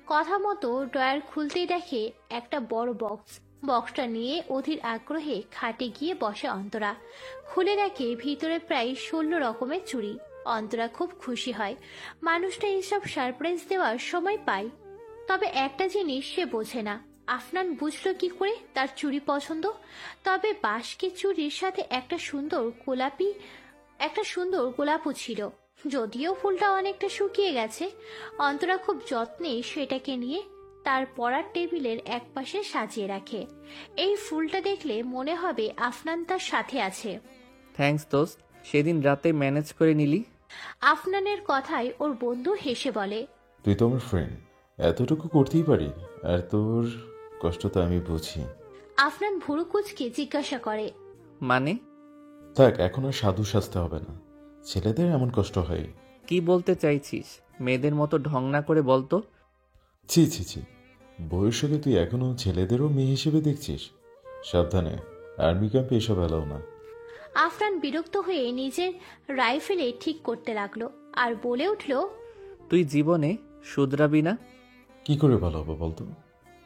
কথা মতো ড্রয়ার খুলতেই দেখে একটা বড় বক্স। বক্সটা নিয়ে অধীর আগ্রহে খাটে গিয়ে বসে অন্তরা। খুলে দেখে ভিতরে প্রায় 16 রকমের চুড়ি। অন্তরা খুব খুশি হয়। মানুষটা এইসব সারপ্রাইজ দেওয়ার সময় পায়। তবে একটা জিনিস সে বোঝে না, আফনান বুঝলো কি করে তার চুড়ি পছন্দ। তবে বাসকে চুড়ির সাথে একটা সুন্দর গোলাপও ছিল, যদিও ফুলটা অনেকটা শুকিয়ে গেছে। অন্তরা খুব যত্নে সেটাকে নিয়ে তার পড়ার টেবিলের একপাশে সাজিয়ে রাখে। এই ফুলটা দেখলে মনে হবে আফনান তার সাথে আছে। থ্যাঙ্কস দোস্ত, সেদিন রাতে ম্যানেজ করে নিলি। আফনানের কথায় ওর বন্ধু হেসে বলে, তুই তো আমার ফ্রেন্ড, এতটুকু করতেই পারি। আর তোর কষ্ট তো আমি বুঝি। আফনান ভুরু কুঁচকে জিজ্ঞাসা করে, মানে? থাক, এখন আর সাধু সাজতে হবে না, ছেলেদের এমন কষ্ট হয়। কি বলতে চাইছিস? মেয়েদের মতো ঢং না করে বলতো। ছি ছি ছি, ভবিষ্যতে তুই এখনো ছেলেদেরও মেয়ে হিসেবে দেখছিস? সাবধানে, আর্মি ক্যাম্পে এসব এলাও না। আফনান বিরক্ত হয়ে নিজের রাইফেলে ঠিক করতে লাগলো আর বলে উঠল, তুই জীবনে শুধরাবি না? কি করে ভালো হবে বলতো?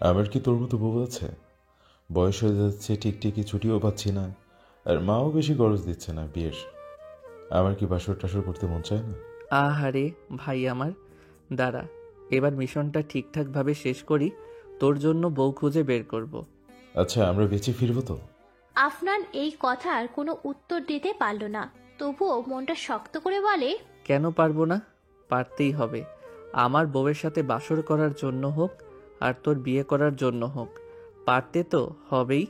আমার কি তোর মতো বউ আছে? বয়স হয়ে যাচ্ছে, ঠিকঠিকই ছুটিও পাচ্ছি না, আর মাও বেশি গরজ দিচ্ছে না বিয়ের। আমার কি বাসর টাসর করতে মন চায় না? আহারে ভাই আমার, দাঁড়া, এবার মিশনটা ঠিকঠাকভাবে শেষ করি, তোর জন্য বউ খুঁজে বের করব। আচ্ছা, আমরা বেঁচে ফিরবো তো? আফনান এই কথার কোনো উত্তর দিতে পারল না, তবুও মনটা শক্ত করে বলে, কেন পারবো না? পারতেই হবে। আমার বউয়ের সাথে বাসর করার জন্য হোক আর তোর বিয়ে করার জন্য হোক, পারতে তো হবেই।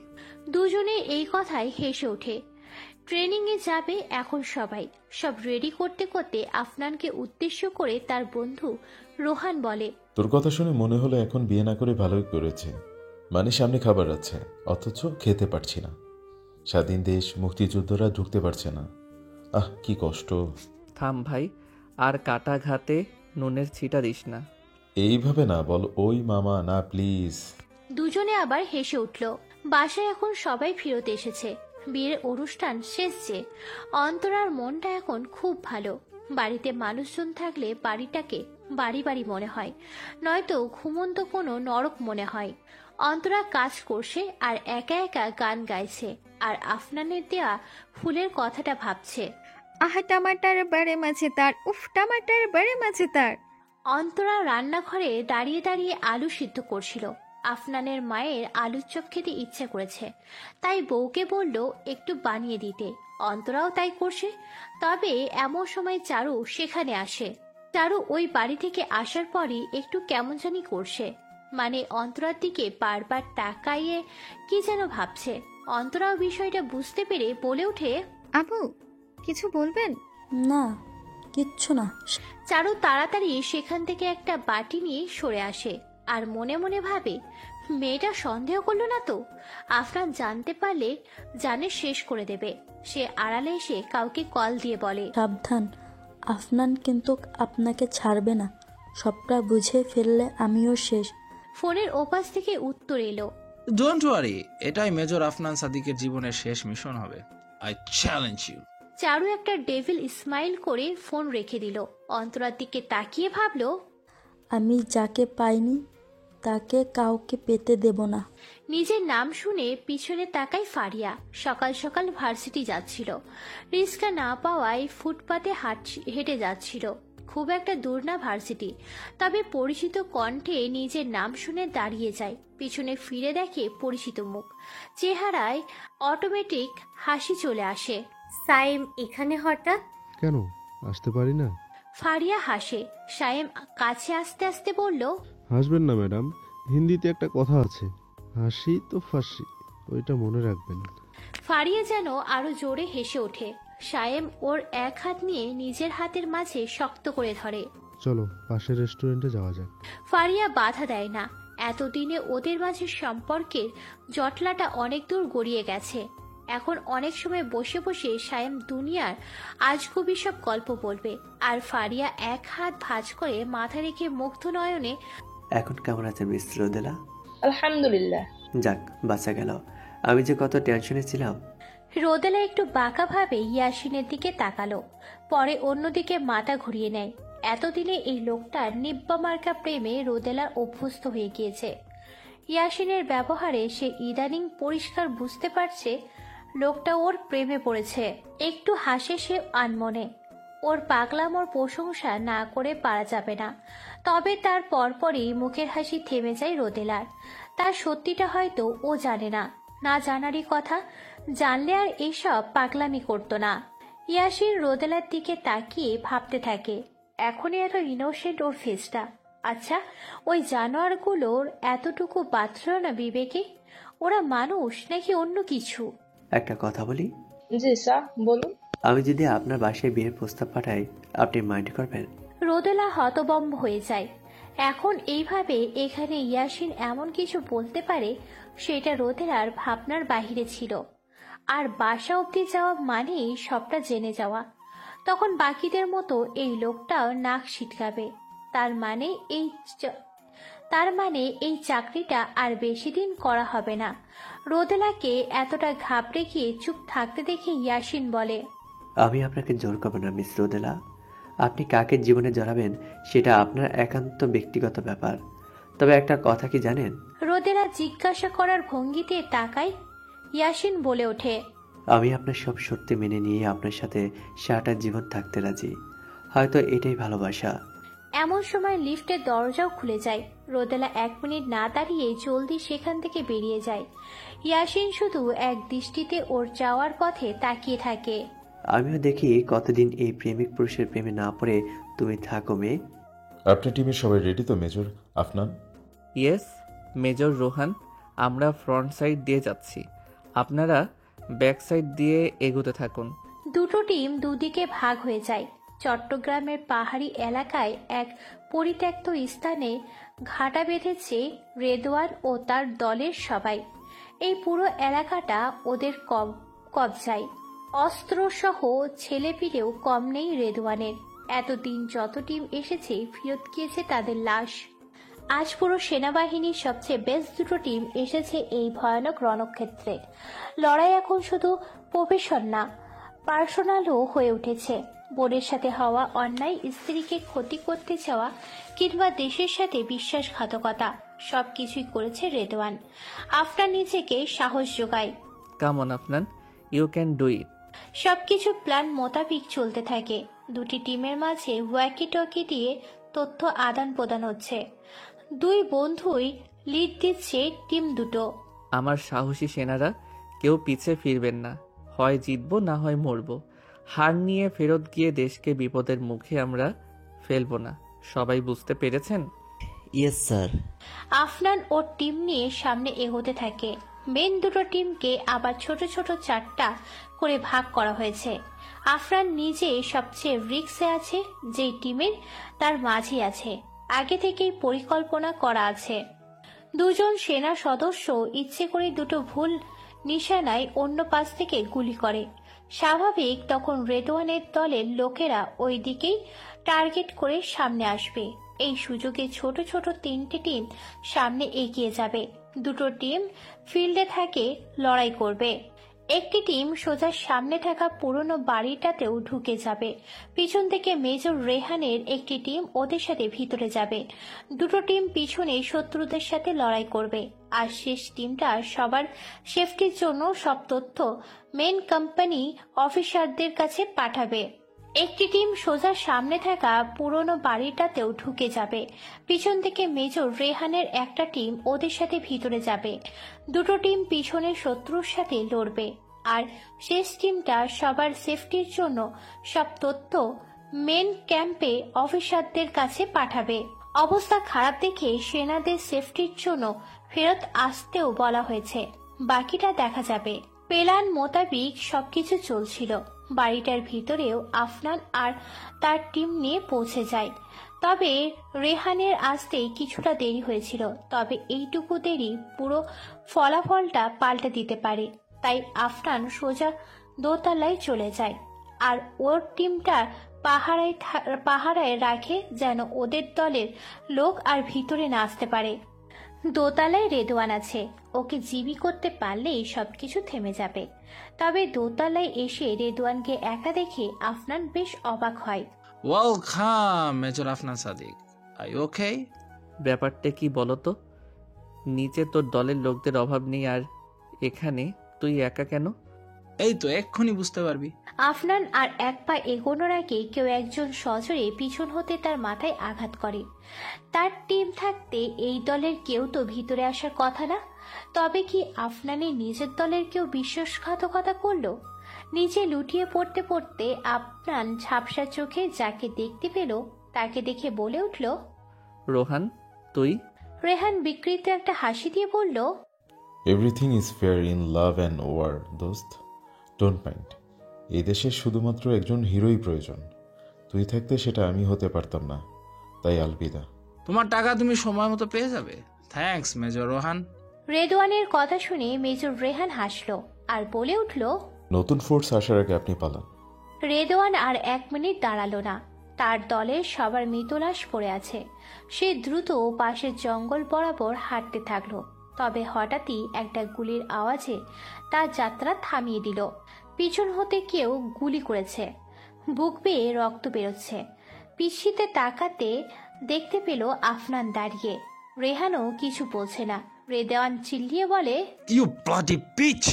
দুজনে এই কথায় হেসে ওঠে। ট্রেনিংয়ে যাবে এখন সবাই। সব রেডি করতে করতে আফনানকে উদ্দেশ্য করে তার বন্ধু রোহান বলে, তোর কথা শুনে মনে হলো এখন বিয়ে না করে ভালোই করেছে। মানে সামনে খাবার আছে, অথচ খেতে পারছি না। স্বাধীন দেশ, মুক্তিযোদ্ধারা ঢুকতে পারছে না। আহ, কি কষ্ট। থাম ভাই, আর কাটা ঘাতে নুনের ছিটা দিস না। এইভাবে না বল, ওই মামা না প্লিজ। দুজনে আবার হেসে উঠল। বাসায় এখন সবাই ফিরতে এসেছে। বিয়ের অনুষ্ঠান শেষ যে। অন্তরার মনটা এখন খুব ভালো। বাড়িতে মানুষজন থাকলে বাড়িটাকে বাড়ি বাড়ি মনে হয়, নয়তো ঘুমন্ত কোনো নরক মনে হয়। অন্তরা কাজ করছে আর একা একা গান গাইছে, আর আফনানের দেয়া ফুলের কথাটা ভাবছে। আহা টমাটার বারে মাঝে তার, উফ টমাটার বারে মাঝে তার। অন্তরা রান্নাঘরে দাঁড়িয়ে দাঁড়িয়ে আলু সিদ্ধ করছিল। আফনানের মায়ের আলুর চপ খেতে ইচ্ছে করেছে, তাই বউকে বলল একটু বানিয়ে দিতে। অন্তরাও তাই করছে। তবে এমন সময় চারু সেখানে আসে। চারু ওই বাড়ি থেকে আসার পরই একটু কেমন জানি করছে, মানে অন্তরার দিকে বারবার তাকাইয়ে কি যেন ভাবছে। অন্তরাও বিষয়টা বুঝতে পেরে বলে ওঠে, আপু কিছু বলবেন? না, কিচ্ছু না। চারু তাড়াতাড়ি সেখান থেকে একটা বাটি নিয়ে সরে আসে, আর মনে মনে ভাবে, মেয়েটা সন্দেহ করলো না তো? আফরান জানতে পারলে জানে শেষ করে দেবে। সে আড়ালে এসে কাউকে কল দিয়ে বলে, সাবধান, আফনান কিন্তু আপনাকে ছাড়বে না। সবটা বুঝে ফেললে আমিও শেষ। ফোনের ওপাশ থেকে উত্তর এলো, ডোন্ট ওয়ারি, এটাই মেজর আফনান সাদিকের জীবনের শেষ মিশন হবে। I challenge you. চারু একটা ডেভিল স্মাইল করে ফোন রেখে দিল। অন্তরার দিকে তাকিয়ে ভাবলো, আমি যাকে পাইনি তাকে কাউকে পেতে দেব না। নিজের নাম শুনে পিছনে তাকায় ফারিয়া। সকাল সকাল ভার্সিটি যাচ্ছিল। রিস্কা না পাওয়ায় ফুটপাতে হেঁটে যাচ্ছিল। খুব একটা দূর না ভার্সিটি, তবে পরিচিত কণ্ঠে নিজের নাম শুনে দাঁড়িয়ে যায়। পিছনে ফিরে দেখে পরিচিত মুখ। চেহারায় অটোমেটিক হাসি চলে আসে। সাইম এখানে হঠাৎ? কেন আসতে পারি না? ফারিয়া হাসে। সাইম কাছে আস্তে আস্তে বলল, হাসবেন না ম্যাডাম, হিন্দিতে একটা কথা আছে, হাসি তো ফাঁসি, ওইটা মনে রাখবেন। ফারিয়া যেন আরো জোরে হেসে ওঠে। সায়েম ওর এক হাত নিয়ে নিজের হাতের মাঝে শক্ত করে ধরে। চলো পাশের রেস্টুরেন্টে যাওয়া যাক। ফারিয়া বাধা দেয় না। এতদিনে ওদের মাঝে সম্পর্কের জটলাটা অনেক দূর গড়িয়ে গেছে। এখন অনেক সময় বসে বসে সায়েম দুনিয়ার আজগুবি সব গল্প বলবে, আর ফারিয়া এক হাত ভাঁজ করে মাথা রেখে মুগ্ধ নয়নে, এখন কেমন আছে মিস রোদেলা? আলহামদুলিল্লাহ। যাক, বাঁচা গেল। আমি যে কত টেনশনে ছিলাম। রোদেলা একটু বাঁকাভাবে ইয়াসিনের দিকে তাকালো, পরে অন্যদিকে মাথা ঘুরিয়ে নেয়। এতদিনে এই লোকটার নিব্বা মার্কা প্রেমে রোদেলার অভ্যস্ত হয়ে গিয়েছে। ইয়াসিনের ব্যবহারে সে ইদানিং পরিষ্কার বুঝতে পারছে লোকটা ওর প্রেমে পড়েছে। একটু হাসে সে আনমনে। ওর পাগলামোর প্রশংসা না করে পারা যাবে না। তবে তার পরপরই মুখের হাসি থেমে যায় রোদেলার। তার সত্যিটা হয়তো ও জানে না, না জানারই কথা। জানলে আর এইসব পাগলামি করতো না। ইয়াসিন রোদেলার দিকে তাকিয়ে ভাবতে থাকে, এখনই এত ইনোসেন্ট ওর ফেসটা। আচ্ছা, ওই জানোয়ারগুলোর এতটুকু বাঁধল না বিবেকে? ওরা মানুষ নাকি অন্য কিছু? একটা কথা বলি? জি স্যার, বলুন। আমি যদি আপনার বাসায় বিয়ের প্রস্তাব পাঠাই, আপনি মাইন্ড করবেন? রোদেলা হতবম্ব হয়ে যায়। এখন এইভাবে এখানে ইয়াসিন এমন কিছু বলতে পারে, সেটা রোদেলার ভাবনার বাহিরে ছিল। আর বাসা অবধি যাওয়া মানেই সবটা জেনে যাওয়া। তখন বাকিদের মতো এই লোকটাও নাক ছিটকাবে। তার মানে এই চাকরিটা আর বেশি দিন করা হবে না। রোদেলাকে এতটা ঘাবড়ে গিয়ে চুপ থাকতে দেখে ইয়াসিন বলে, আমি আপনাকে জোর করব না মিস রোদেলা। আপনি কাকে জীবনে জড়াবেন সেটা আপনার একান্ত ব্যক্তিগত ব্যাপার। তবে একটা কথা কি জানেন? রোদেলা রোদেলা জিজ্ঞাসা করার ভঙ্গিতে তাকায়। ইয়াসিন বলে ওঠে, আমি আপনার সব সত্যি মেনে নিয়ে আপনার সাথে সারাটা জীবন থাকতে রাজি। হয়তো এটাই ভালোবাসা। এমন সময় লিফটের দরজাও খুলে যায়। রোদেলা 1 মিনিট না দাঁড়িয়ে জলদি সেখান থেকে বেরিয়ে যায়। ইয়াসিন শুধু এক দৃষ্টিতে ওর যাওয়ার পথে তাকিয়ে থাকে। আমিও দেখি কতদিন এই প্রেমিক পুরুষের প্রেমে না পড়ে তুমি থাকো মেয়ে। আপনার টিমের সবাই রেডি তো major Afnan? Yes major Rohan, আমরা ফ্রন্ট সাইড দিয়ে যাচ্ছি, আপনারা ব্যাক সাইড দিয়ে এগোতে থাকুন। দুটো টিম দুদিকে ভাগ হয়ে যায়। চট্টগ্রামের পাহাড়ি এলাকায় এক পরিত্যক্ত স্থানে ঘাটা বেঁধেছে রেদওয়ান ও তার দলের সবাই। এই পুরো এলাকাটা ওদের কবজায়। অস্ত্রসহ ছেলেপিলেও কম নেই রেদওয়ানের। এতদিন যত টিম এসেছে ফেরত গিয়েছে তাদের লাশ। আজ পুরো সেনাবাহিনীর সবচেয়ে বেস্ট দুটো টিম এসেছে এই ভয়ানক রণক্ষেত্রে। লড়াই এখন শুধু প্রফেশন না, পার্সোনালও হয়ে উঠেছে। বোনের সাথে হওয়া অন্যায়, স্ত্রীকে ক্ষতি করতে চাওয়া কিংবা দেশের সাথে বিশ্বাসঘাতকতা, সবকিছুই করেছে রেদওয়ান। আফনান নিজেকে সাহস যোগায়। Come on Afnan, you can do it. সবকিছু প্ল্যান মোতাবিক চলতে থাকে। দুটি টিমের মাঝে ওয়াকি টকি দিয়ে তথ্য আদান প্রদান হচ্ছে। দুই বন্ধুই লিড দিচ্ছে টিম দুটো। আমার সাহসী সেনারা কেউ পিছে ফিরবেন না, হয় জিতবো না হয় মরবো। হার নিয়ে ফেরত গিয়ে দেশকে বিপদের মুখে আমরা ফেলবো না, সবাই বুঝতে পেরেছেন? Yes sir. আফনান ওর টিম নিয়ে সামনে এগোতে থাকে। মেন দুটো টিমকে আবার ছোট ছোট 4টা করে ভাগ করা হয়েছে। আফরান নিজে সবচেয়ে রিস্কে আছে, যেই টিমের তার মাঝে আছে। আগে থেকেই পরিকল্পনা করা আছে। দুজন সেনা সদস্য ইচ্ছে করে দুটো ভুল নিশানায় অন্য পাশ থেকে গুলি করে। স্বাভাবিক তখন রেদওয়ানের দলের লোকেরা ওই দিকেই টার্গেট করে সামনে আসবে। এই সুযোগে ছোট ছোট 3টে টিম সামনে এগিয়ে যাবে। দুটো টিম ফিল্ডে থাকে, লড়াই করবে। একটি টিম সোজা সামনে থাকা পুরনো বাড়িটাতেও ঢুকে যাবে। পিছন থেকে মেজর রেহানের একটি টিম ওদের সাথে ভিতরে যাবে। দুটো টিম পিছনে শত্রুদের সাথে লড়াই করবে। আর শেষ টিমটা সবার সেফটির জন্য সব তথ্য মেন কোম্পানি অফিসারদের কাছে পাঠাবে। একটি টিম সোজা সামনে থাকা পুরনো বাড়িটাতেও ঢুকে যাবে। পিছন থেকে মেজর রেহানের একটা টিম ওদের সাথে ভিতরে যাবে। দুটো টিম পিছনের শত্রুর সাথে লড়বে। আর শেষ টিমটা সবার সেফটির জন্য সব তথ্য মেন ক্যাম্পে অফিসারদের কাছে পাঠাবে। অবস্থা খারাপ দেখে সেনাদের সেফটির জন্য ফেরত আসতেও বলা হয়েছে। বাকিটা দেখা যাবে। প্ল্যান মোতাবিক সবকিছু চলছিল। বাড়িটার ভিতরেও আফনান আর তার টিম নিয়ে পৌঁছে যায়। তবে রেহানের আসতে কিছুটা দেরি হয়েছিল। তবে এইটুকু দেরি পুরো ফলাফলটা পাল্টে দিতে পারে। তাই আফনান সোজা দোতলায় চলে যায় আর ওর টিমটা পাহারায় রাখে, যেন ওদের দলের লোক আর ভিতরে না আসতে পারে। দোতলায় রেদওয়ান আছে। ওকে জিবি করতে পারলেই সবকিছু থেমে যাবে। তবে দোতলায় এসে রেদওয়ানকে একা দেখে আফনান বেশ অবাক হয়। Welcome Major Afnan Sadiq, I okay? ব্যাপারটা কি বলতো? নিচে তোর দলের লোকদের অভাব নেই, আর এখানে তুই একা কেন? এই তো এক্ষুনি বুঝতে পারবি। আফনান আর এক পা এগোনোর আগে কেউ একজন সজোরে পিছন হতে তার মাথায় আঘাত করে। তার টিম থাকতে এই দলের কেউ তো ভিতরে আসার কথা না। তবে কি আফনানের নিজের দলের কেউ বিশ্বাসঘাতকতা করলো? নিচে লুটিয়ে পড়তে পড়তে আফনান ঝাপসা চোখে যাকে দেখতে পেল তাকে দেখে বলে উঠল, রোহান তুই? রেহান বিকৃত একটা হাসি দিয়ে বলল, everything is fair in love and war দোস্ত, ডোন্ট মাইন্ড। এই দেশে শুধুমাত্র একজন হিরোই প্রয়োজন। তুই থাকতে সেটা আমি হতে পারতাম না, তাই আলবিদা। তোমার টাকা তুমি সময় মতো পেয়ে যাবে। Thanks major Rohan. রেদওয়ানের কথা শুনে মেজর রেহান হাসলো আর বলে উঠল, নতুন ফোর্স আসার আগে আপনি পালান। রেদওয়ান আর 1 মিনিট দাঁড়ালো না। তার দলের সবার মৃতলাশ পড়ে আছে। সে দ্রুত পাশের জঙ্গল বরাবর হাঁটতে থাকলো। তবে হঠাৎই একটা গুলির আওয়াজে তার যাত্রা থামিয়ে দিল। পিছন হতে কেউ গুলি করেছে। বুক বেয়ে রক্ত বেরোচ্ছে। পিছিতে তাকাতে দেখতে পেল আফনান দাঁড়িয়ে। রেহানও কিছু বলছে না। রেদওয়ান চিল্লিয়ে বলে, ইউ ব্লাডি বিচ!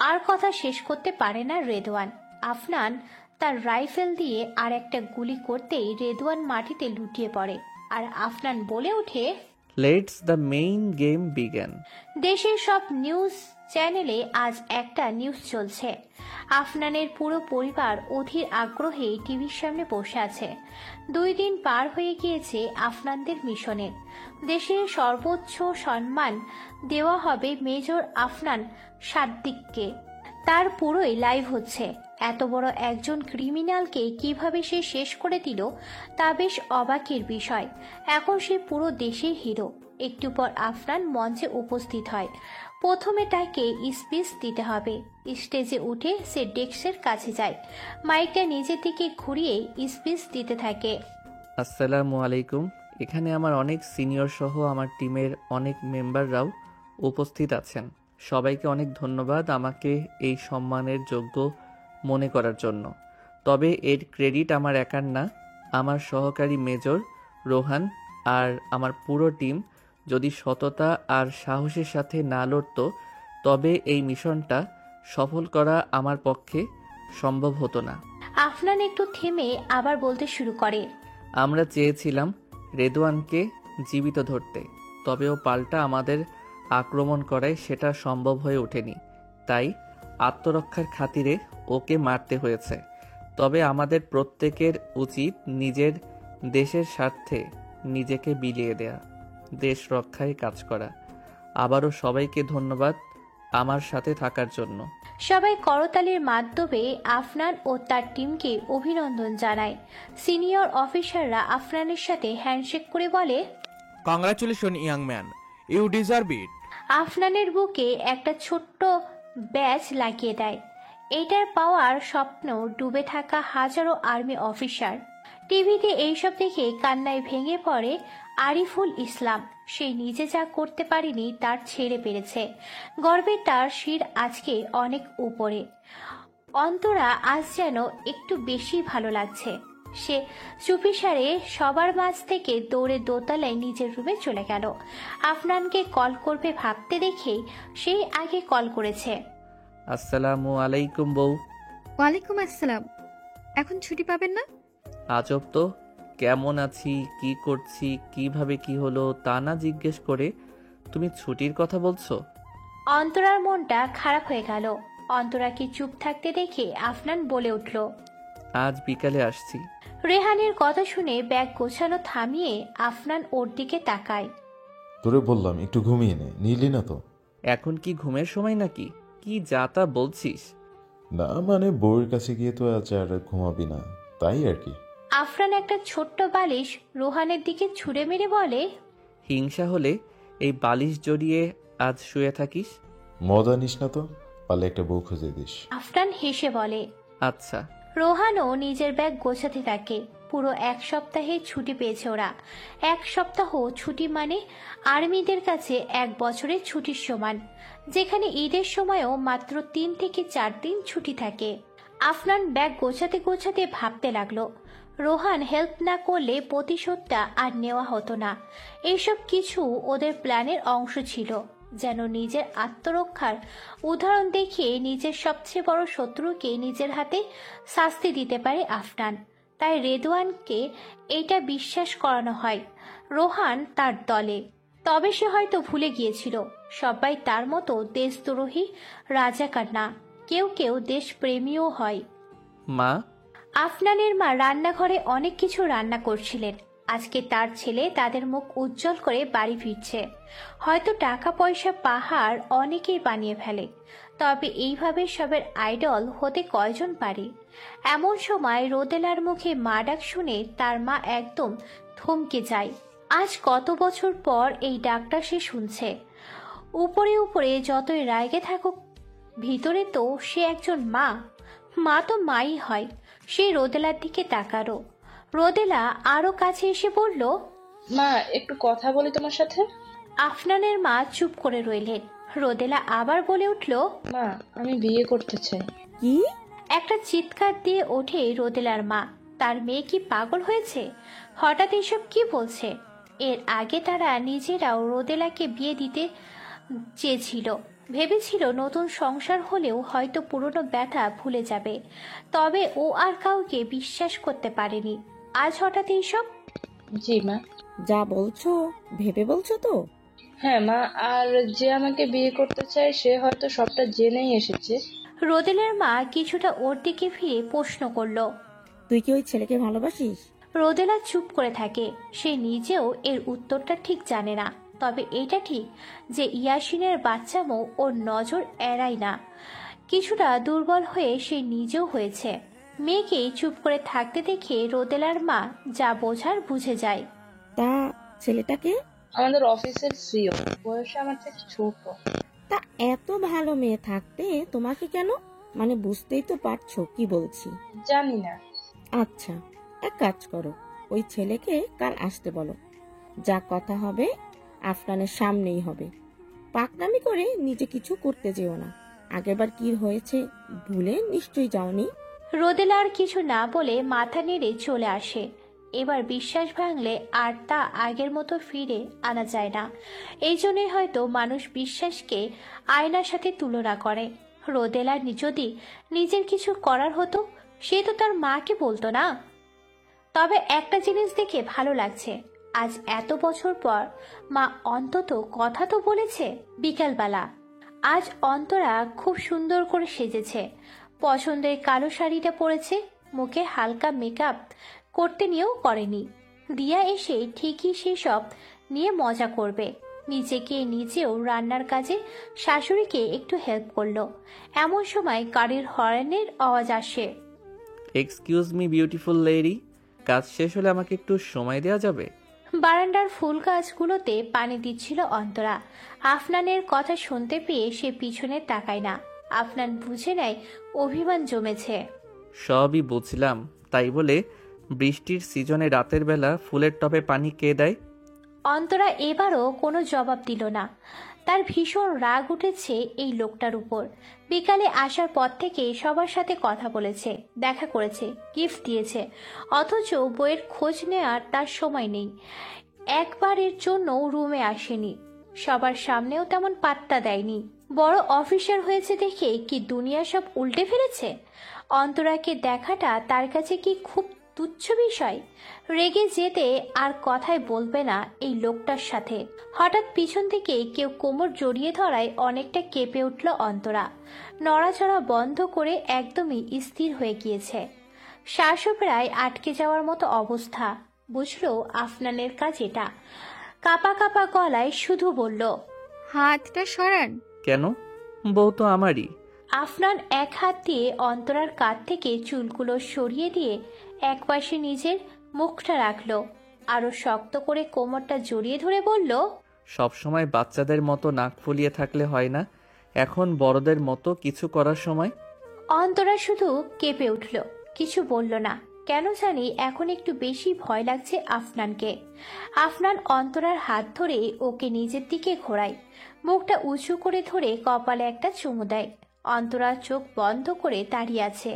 আর কথা শেষ করতে পারে না রেদওয়ান। আফনান তার রাইফেল দিয়ে আর একটা গুলি করতেই রেদওয়ান মাটিতে লুটিয়ে পড়ে আর আফনান বলে ওঠে, let's the main game began. দেশের সব নিউজ চ্যানেলে আজ একটা নিউজ চলছে। আফনানের পুরো পরিবার অধীর আগ্রহে টিভির সামনে বসে আছে। 2 দিন পার হয়ে গিয়েছে আফনানদের মিশনের। দেশের সর্বোচ্চ সম্মান দেওয়া হবে মেজর আফনান সাদ্দিককে। তার পুরোই লাইভ হচ্ছে। এত বড় একজন ক্রিমিনালকে কিভাবে সে শেষ করে দিল তা বেশ অবাকের বিষয়। এখন সে পুরো দেশের হিরো। একটু পর আফনান মঞ্চে উপস্থিত হয়। প্রথমে তাকে স্পিচ দিতে হবে। স্টেজে উঠে সে ডেস্কের কাছে যায়, মাইকটা নিজের দিকে ঘুরিয়ে স্পিচ দিতে থাকে। আসসালামু আলাইকুম। এখানে আমার অনেক সিনিয়র সহ আমার টিমের অনেক মেম্বাররাও উপস্থিত আছেন। সবাইকে অনেক ধন্যবাদ আমাকে এই সম্মানের যোগ্য মনে করার জন্য। তবে এর ক্রেডিট আমার একার না, আমার সহকারী মেজর রোহান আর আমার পুরো টিম যদি সততা আর সাহসের সাথে না লড়তো তবে এই মিশনটা সফল করা আমার পক্ষে সম্ভব হতো না। আফনান একটু থেমে আবার বলতে শুরু করে, আমরা চেয়েছিলাম রেদওয়ানকে জীবিত ধরতে, তবে ও পাল্টা আমাদের আক্রমণ করায় সেটা সম্ভব হয়ে ওঠেনি। তাই আত্মরক্ষার খাতিরে ওকে মারতে হয়েছে। তবে আমাদের প্রত্যেকের উচিত নিজের দেশের স্বার্থে নিজেকে বিলিয়ে দেয়া, দেশ রক্ষায় কাজ করা। আবারও সবাইকে ধন্যবাদ আমার সাথে থাকার জন্য। সবাই করতালির মাধ্যমে আফনান ও তার টিমকে অভিনন্দন জানায়। সিনিয়র অফিসাররা আফনানের সাথে হ্যান্ডশেক করে বলে, congratulation young man, you deserve it. আফনানের বুকে একটা ছোট্ট ব্যাজ লাগিয়ে দেয়। এটার পাওয়ার স্বপ্ন ডুবে থাকা হাজারো আর্মি অফিসার। টিভিতে এইসব দেখে কান্নায় ভেঙে পড়ে আরিফুল ইসলাম। সে নিজে যা করতে পারেনি তার ছেড়ে পেরেছে। গর্বে তার শির আজকে অনেক উপরে। অন্তরা আজ যেন একটু বেশি ভালো লাগছে। সে চুপিসারে সবার মাঝ থেকে দৌড়ে দোতলায় নিজের রুমে চলে গেল। আফনানকে কল করবে ভাবতে দেখেই সেই আগে কল করেছে। আসসালামু আলাইকুম বউ। ওয়ালাইকুম আসসালাম। এখন ছুটি পাবেন না? আজব তো, কেমন আছি, কি করছি, কিভাবে কি হলো তা না জিজ্ঞেস করে তুমি ছুটির কথা বলছো? অন্তরার মনটা খারাপ হয়ে গেল। অন্তরাকে চুপ থাকতে দেখে আফনান বলে উঠল, আজ বিকালে আসছি। রেহানের কথা শুনে ব্যাগ গোছানো থামিয়ে আফনান ওর দিকে তাকায়। তোরে বললাম একটু ঘুমিয়ে নে, নিলি না তো? এখন কি ঘুমের সময় নাকি? কি যা তা বলছিস? না মানে বউয়ের কাছে গিয়ে তো আজ আর ঘুমাবি না, তাই আর কি। আফরান একটা ছোট্ট বালিশ রোহানের দিকে ছুঁড়ে মেরে বলে, হিংসা হলে এই বালিশ জড়িয়ে আজ শুয়ে থাকিস? মজা নিস না তো, পারলে একটা বউ খুঁজে দিস। আফরান হেসে বলে। আচ্ছা। রোহানও নিজের ব্যাগ গোছাতে থাকে। পুরো 1 সপ্তাহে ছুটি পেয়েছে ওরা। 1 সপ্তাহ ছুটি মানে আর্মিদের কাছে 1 বছরের ছুটির সমান, যেখানে ঈদের সময়ও মাত্র 3 থেকে 4 দিন ছুটি থাকে। আফনান ব্যাগ গোছাতে গোছাতে ভাবতে লাগলো, রোহান হেল্প না করলে প্রতিশোধটা আর নেওয়া হতো না। এসব কিছু ওদের প্ল্যানের অংশ ছিল, যেন নিজের আত্মরক্ষার উদাহরণ দেখিয়ে নিজের সবচেয়ে বড় শত্রুকে নিজের হাতে শাস্তি দিতে পারে আফনান। তাই রেদওয়ানকে এটা বিশ্বাস করানো হয় রোহান তার দলে। তবে সে হয়তো ভুলে গিয়েছিল সবাই তার মতো দেশদ্রোহী রাজাকার না, কেউ কেউ দেশপ্রেমীও হয়। মা? আফনানের মা রান্নাঘরে অনেক কিছু রান্না করছিলেন। আজকে তার ছেলে তাদের মুখ উজ্জ্বল করে বাড়ি ফিরছে। হয়তো টাকা পয়সা পাহাড় অনেকেই বানিয়ে ফেলে, তবে এইভাবে সবের আইডল হতে কয়জন পারে? এমন সময় রোদেলার মুখে মা ডাক শুনে তার মা একদম থমকে যায়। আজ কত বছর পর এই ডাকটা সে শুনছে। উপরে উপরে যতই রাগে থাকুক, ভিতরে তো সে একজন মা। মা তো মাই হয়। সে রোদেলার দিকে তাকালো। রোদেলা আরো কাছে এসে বলল, মা একটু কথা বলি তোমার সাথে। আফনানের মা চুপ করে রইলেন। রোদেলা আবার বলে উঠল, মা আমি বিয়ে করতে চাই। কি? একটা চিৎকার দিয়ে ওঠে রোদেলার মা। তার মেয়ে কি পাগল হয়েছে? হঠাৎ এসব কি বলছে? এর আগে তারা নিজেরাও রোদেলাকে বিয়ে দিতে চেয়েছিল। ভেবেছিল নতুন সংসার হলেও হয়তো পুরনো ব্যথা ভুলে যাবে, তবে ও আর কাউকে বিশ্বাস করতে পারেনি। আজ হঠাৎ এইসব। জি মা। যা বলছো ভেবে বলছো তো? হ্যাঁ মা, আর যে আমাকে বিয়ে করতে চায় সে হয়তো সবটা জেনেই এসেছে। রোদেলার মা কিছুটা ওর দিকে ফিরে প্রশ্ন করলো, তুই কি ওই ছেলেকে ভালোবাসিস? রোদেলা চুপ করে থাকে। সে নিজেও এর উত্তরটা ঠিক জানে না, তবে এটা ঠিক যে ইয়াসিনের বাচ্চামো ওর নজর এড়ায় না। কিছুটা দুর্বল হয়ে সে নিজেও হয়েছে। মেয়েকে চুপ করে থাকতে দেখে রোদেলার মা যা বোঝার বুঝে যায়। তা ছেলেটাকে? আমাদের অফিসের সিও, বয়সে আমার থেকে ছোট। তা এত ভালো মেয়ে থাকতে তোমাকে কেন? মানে বুঝতেই তো পারছো কি বলছি। জানি না। আচ্ছা, এক কাজ করো, ওই ছেলেকে কাল আসতে বলো। যা কথা হবে আফনানের সামনেই হবে। পাকনামি করে নিজে কিছু করতে যেও না। আগেরবার কি হয়েছে ভুলে নিশ্চয়ই যাওনি। রোদেলা আর কিছু না বলে মাথা নেড়ে চলে আসে। এবার বিশ্বাস ভাঙলে আর তা আগের মতো ফিরে আনা যায় না। এই জন্যই হয়তো মানুষ বিশ্বাসকে আয়নার সাথে তুলনা করে। রোদেলা যদি নিজের কিছু করার হতো সে তো তার মাকে বলতো না। তবে একটা জিনিস দেখে ভালো লাগছে, আজ এত বছর পর মা অন্তত কথা তো বলেছে। বিকালবেলা আজ অন্তরা খুব সুন্দর করে সেজেছে। পছন্দের কালো শাড়িটা পরেছে, মুখে হালকা মেকআপ করতে নিয়েও করেনি। দিয়া এসে ঠিকই সেসব নিয়ে মজা করবে। নিজেও রান্নার কাজে শাশুড়িকে একটু হেল্প করলো। এমন সময় গাড়ির হর্নের আওয়াজ আসে। এক্সকিউজ মি বিউটিফুল লেডি, কাজ শেষ হলে আমাকে একটু সময় দেওয়া যাবে? বারান্দার ফুল গাছগুলোতে পানি দিচ্ছিল অন্তরা। আফনানের কথা শুনতে পেয়ে সে পিছনে তাকায় না। আফনান বুঝে নেয় অভিমান জমেছে। সবই বুঝলাম, তাই বলে বৃষ্টির সিজনে রাতের বেলা ফুলের টবে পানি কে দেয়? অন্তরা এবারও কোনো জবাব দিল না। তার ভীষণ রাগ উঠেছে এই লোকটার উপর। বিকালে আসার পর থেকে সবার সাথে কথা বলেছে, দেখা করেছে, গিফট দিয়েছে, অথচ বইয়ের খোঁজ নেওয়ার তার সময় নেই। একবারের জন্য রুমে আসেনি, সবার সামনেও তেমন পাত্তা দেয়নি। বড় অফিসার হয়েছে দেখে কি দুনিয়া সব উল্টে ফেলেছে? অন্তরাকে দেখাটা তার কাছে কি খুব তুচ্ছ বিষয়? রেগে যেতে আর কথাই বলবে না এই লোকটার সাথে। হঠাৎ পিছন থেকে কেউ কোমর জড়িয়ে ধরায় অনেকটা কেঁপে উঠল অন্তরা। নড়াচড়া বন্ধ করে একদমই স্থির হয়ে গিয়েছে। শ্বাসও প্রায় আটকে যাওয়ার মতো অবস্থা। বুঝলো আফনানের কাজ এটা। কাপা কাপা গলায় শুধু বলল, হাতটা সরান। কেন? বউ তো আমারই। আফনান এক হাত দিয়ে অন্তরার কাঁধ থেকে চুলগুলো সরিয়ে দিয়ে একপাশে নিজের মুখটা রাখলো। আরো শক্ত করে কোমরটা জড়িয়ে ধরে বলল, সবসময় বাচ্চাদের মতো নাক ফুলিয়ে থাকলে হয় না, এখন বড়দের মতো কিছু করার সময়। অন্তরা শুধু কেঁপে উঠল, কিছু বলল না। কেন জানি এখন একটু বেশি ভয় লাগছে আফনানকে। আফনান অন্তরার হাত ধরে ওকে নিজের দিকে ঘোরায়, মুখটা উঁচু করে ধরে কপালে একটা চুমু দেয়। অন্তরা চোখ বন্ধ করে দাঁড়িয়ে আছে।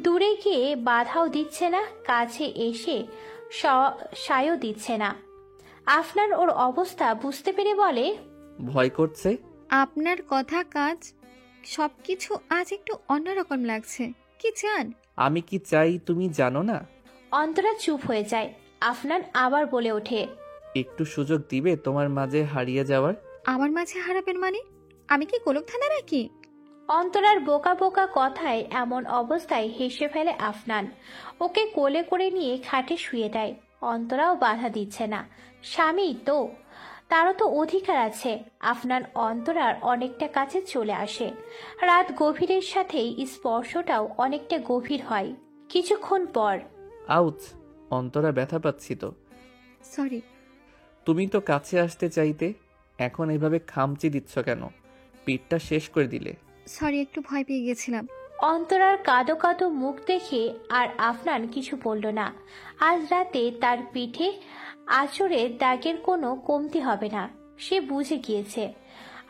দূরে গিয়ে বাধাও দিচ্ছে না, কাছে এসে সায়ও দিচ্ছে না। আফনান ওর অবস্থা বুঝতে পেরে বলে, ভয় করছে? আপনার কথা কাজ সবকিছু আজ একটু অন্যরকম লাগছে। কি চান? আমি কি চাই তুমি জানো না? অন্তরা চুপ হয়ে যায়। আফনান আবার বলে ওঠে, একটু সুযোগ দিবে তোমার মাঝে হারিয়ে যাওয়ার? আমার মাঝে হারাবেন মানে? আমি কি গোলক থানা নাকি? অন্তরার বোকা বোকা কথায় এমন অবস্থায় হেসে ফেলে আফনান। ওকে কোলে করে নিয়ে খাটে শুয়ে দেয়। অন্তরাও বাধা দিচ্ছে না, স্বামী তো, তারও তো অধিকার আছে। আফনান অন্তরার অনেকটা কাছে চলে আসে। রাত গভীরের সাথেই স্পর্শটাও অনেকটা গভীর হয়। কিছুক্ষণ পর, আউচ, অন্তরা ব্যথা পাচ্ছি তো। সরি। তুমি তো কাছে আসতে চাইতে, এখন এভাবে খামচি দিচ্ছ কেন? পিঠটা শেষ করে দিলে। সরি, একটু ভয় পেয়ে গেছিলাম। অন্তরার কাদো কাদো মুখ দেখে আর আফনান কিছু বলল না। আজ রাতে তার পিঠে আঁচড়ের দাগের কোনো কমতি হবে না, সে বুঝে গিয়েছে।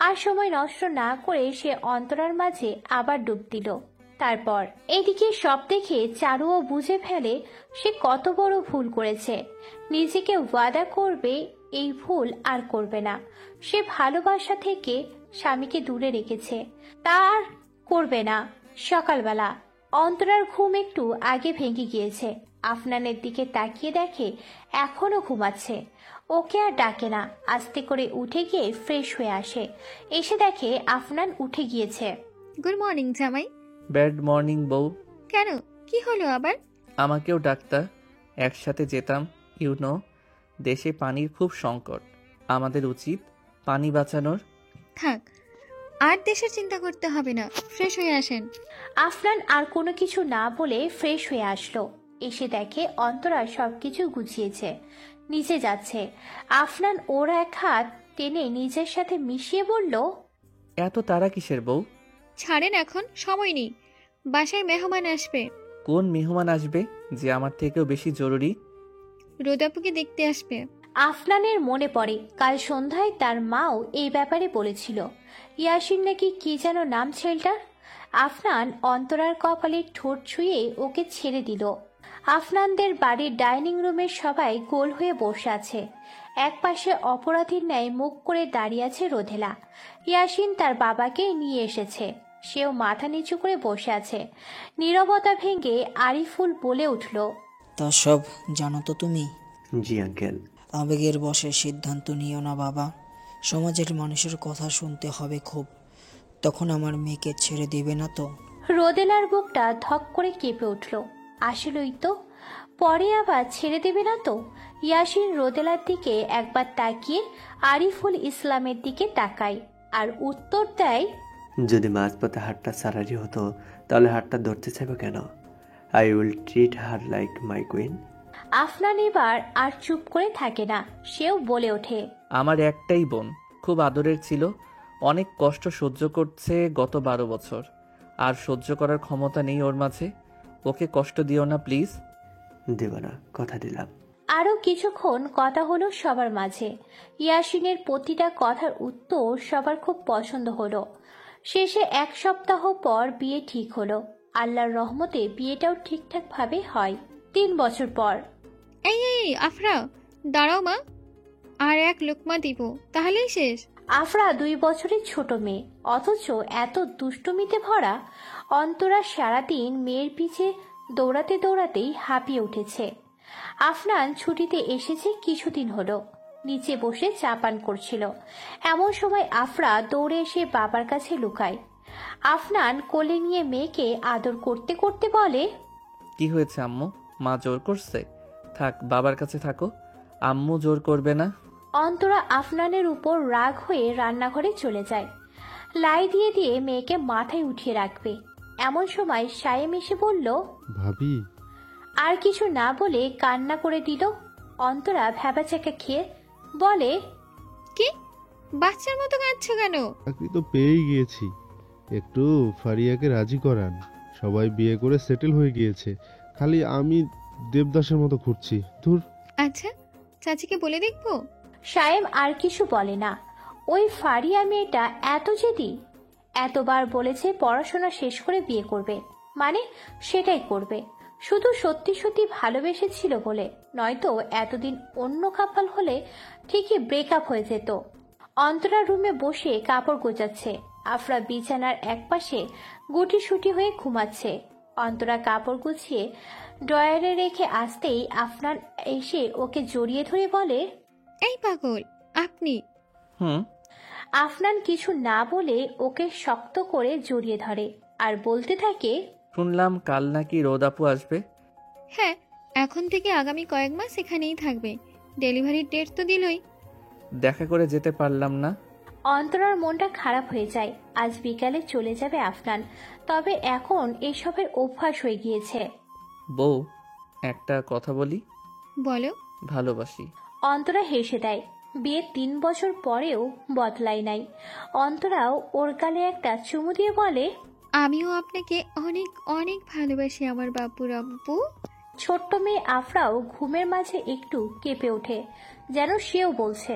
আর সময় নষ্ট না করে সে অন্তরার মাঝে আবার ডুব দিল। তারপর এদিকে সব দেখে চারুও বুঝে ফেলে সে কত বড় ভুল করেছে। নিজেকে ওয়াদা করবে এই ভুল আর করবে না। সে ভালোবাসা থেকে স্বামীকে দূরে রেখেছে, তা আর করবে না। সকালবেলা অন্তরার ঘুম একটু আগে ভেঙে গিয়েছে। আফনানের দিকে তাকিয়ে দেখে এখনো ঘুমাচ্ছে। ওকে আর ডাকে না, আস্তে করে উঠে গিয়ে ফ্রেশ হয়ে আসে। এসে দেখে আফনান উঠে গিয়েছে। গুড মর্নিং জামাই। ব্যাড মর্নিং বউ। কেন, কি হলো আবার? আমাকেও ডাকতা, একসাথে যেতাম। ইউনো, দেশে পানির খুব সংকট, আমাদের উচিত পানি বাঁচানোর। থাক, আর দেশের চিন্তা করতে হবে না, ফ্রেশ হয়ে আসেন। আফনান আর কোনো কিছু না বলে ফ্রেশ হয়ে আসলো। এসে দেখে অন্তরা সবকিছু গুছিয়েছে, নিচে যাচ্ছে। আফনান ওর এক হাত টেনে নিজের সাথে মিশিয়ে বলল, এত তারা কিসের বউ? ছাড়েন, এখন সময় নেই, বাসায় মেহমান আসবে। কোন মেহমান আসবে যে আমার থেকেও বেশি জরুরি? রোদাপুকে দেখতে আসবে। আফনানের মনে পড়ে কাল সন্ধ্যায় তার মাও এই ব্যাপারে বলেছিল। ইয়াসিন নাকি কি যেন নাম ছেলেটার। আফনান অন্তরার কপালে ঠোঁট ছুঁয়ে ওকে ছেড়ে দিল। আফনানদের বাড়ির ডাইনিং রুমের সবাই গোল হয়ে বসে আছে। একপাশে অপরাধীর ন্যায় মুখ করে দাঁড়িয়ে আছে রোদেলা। ইয়াসিন তার বাবাকে নিয়ে এসেছে, সেও মাথা নিচু করে বসে আছে। নীরবতা ভেঙে আরিফুল বলে উঠল, তা সব জানো তো তুমি? জি আঙ্কেল। আবেগের বশে সিদ্ধান্ত নিও না বাবা, সমাজের মানুষের কথা শুনতে হবে খুব। তখন আমার মেয়েকে ছেড়ে দেবে না তো? রোদেলার বুকটা ধক করে কেঁপে উঠল। আসলেই তো, পরে আবার ছেড়ে দেবে না তো? ইয়াসিন রোদেলার দিকে একবার তাকিয়ে আরিফুল ইসলামের দিকে তাকায় আর উত্তর দেয়, যদি মাঝপথে হাতটা সারারি হতো তাহলে হাতটা ধরতে চাইবো কেন? I will treat her like my queen. Afnan এবার আর চুপ করে থাকে না, সেও বলে ওঠে, আমার একটাই বোন, খুব আদরের ছিল, অনেক কষ্ট সহ্য করছে গত 12 বছর, আর সহ্য করার ক্ষমতা নেই ওর মাঝে। ওকে কষ্ট দিও না প্লিজ। দেব না, কথা দিলাম। আরো কিছুক্ষণ কথা হলো সবার মাঝে। ইয়াসিনের প্রতিটা কথার উত্তর সবার খুব পছন্দ হলো। শেষে 1 সপ্তাহ পর বিয়ে ঠিক হলো। আল্লাহর রহমতে বিয়েটাও ঠিকঠাক ভাবে হয়। 3 বছর পর। এই এই আফরা, দাঁড়াও মা, আর এক লোকমা দিব, তাহলেই শেষ। আফরা 2 বছরের ছোট মেয়ে, অথচ এত দুষ্টুমিতে ভরা। অন্তরা সারাদিন মেয়ের পিছে দৌড়াতে দৌড়াতেই হাঁপিয়ে উঠেছে। আফনান ছুটিতে এসেছে কিছুদিন হলো, নিচে বসে চা পান করছিল। এমন সময় আফরা দৌড়ে এসে বাবার কাছে লুকায়। আফনান কোলে নিয়ে মেয়েকে আদর করতে করতে বলে, কি হয়েছে আম্মু? মা জোর করছে? থাক, বাবার কাছে থাকো, আম্মু জোর করবে না। অন্তরা আফনানের উপর রাগ হয়ে রান্নাঘরে চলে যায়। লাই দিয়ে দিয়ে মেয়েকে মাথায় উঠিয়ে রাখবে। এমন সময় সায়েম এসে বলল, ভাবি। আর কিছু না বলে কান্না করে দিল। অন্তরা ভ্যাবাচাকা খেয়ে বলে, কি বাচ্চার মতো কাঁদছো কেন? চাকরি তো পেয়েই গিয়েছি, একটু ফারিয়াকে রাজি করান। সবাই বিয়ে করে সেটেল হয়ে গিয়েছে, খালি আমি দেবদাসের মতো ঘুরছি। ধুর। আচ্ছা, চাচিকে বলে দেখবো। সায়েম আর কিছু বলে না। ওই ফারিয়া মেয়েটা এত জেদি, এতবার বলেছে পড়াশোনা শেষ করে বিয়ে করবে, মানে সেটাই করবে। শুধু সত্যি সত্যি ভালোবেসেছিল বলে, নয়তো এতদিন অন্য কাপাল হলে ঠিকই ব্রেকআপ হয়ে যেত। অন্তরা রুমে বসে কাপড় গোছাচ্ছে। আফরা বিছানার একপাশে গুটিসুটি হয়ে ঘুমাচ্ছে। অন্তরা কাপড় গুছিয়ে ড্রয়ারে রেখে আসতেই আফনান এসে ওকে জড়িয়ে ধরে বলে, এই পাগল আপনি। আফনান কিছু না বলে ওকে শক্ত করে জড়িয়ে ধরে আর বলতে থাকে, শুনলাম কাল নাকি রোদাপু আসবে। হ্যাঁ, এখন থেকে আগামী কয়েক মাস এখানেই থাকবে। ডেলিভারির ডেট তো দিলই। দেখা করে যেতে পারলাম না। অন্তরার মনটা খারাপ হয়ে যায়। আজ বিকালে চলে যাবে আফনান, তবে এখন এসবের অভ্যাস হয়ে গিয়েছে। বউ, একটা কথা বলি। বলো। ভালোবাসি। অন্তরা হেসে দেয়। বিয়ে 3 বছর পরেও বদলাই নাই। অন্তরাও ওর গালে একটা চুমু দিয়ে বলে, আমিও আপনাকে অনেক অনেক ভালোবাসি আমার বাবুর আব্বু। ছোট্ট মেয়ে আফরাও ঘুমের মাঝে একটু কেঁপে ওঠে, যেন সেও বলছে,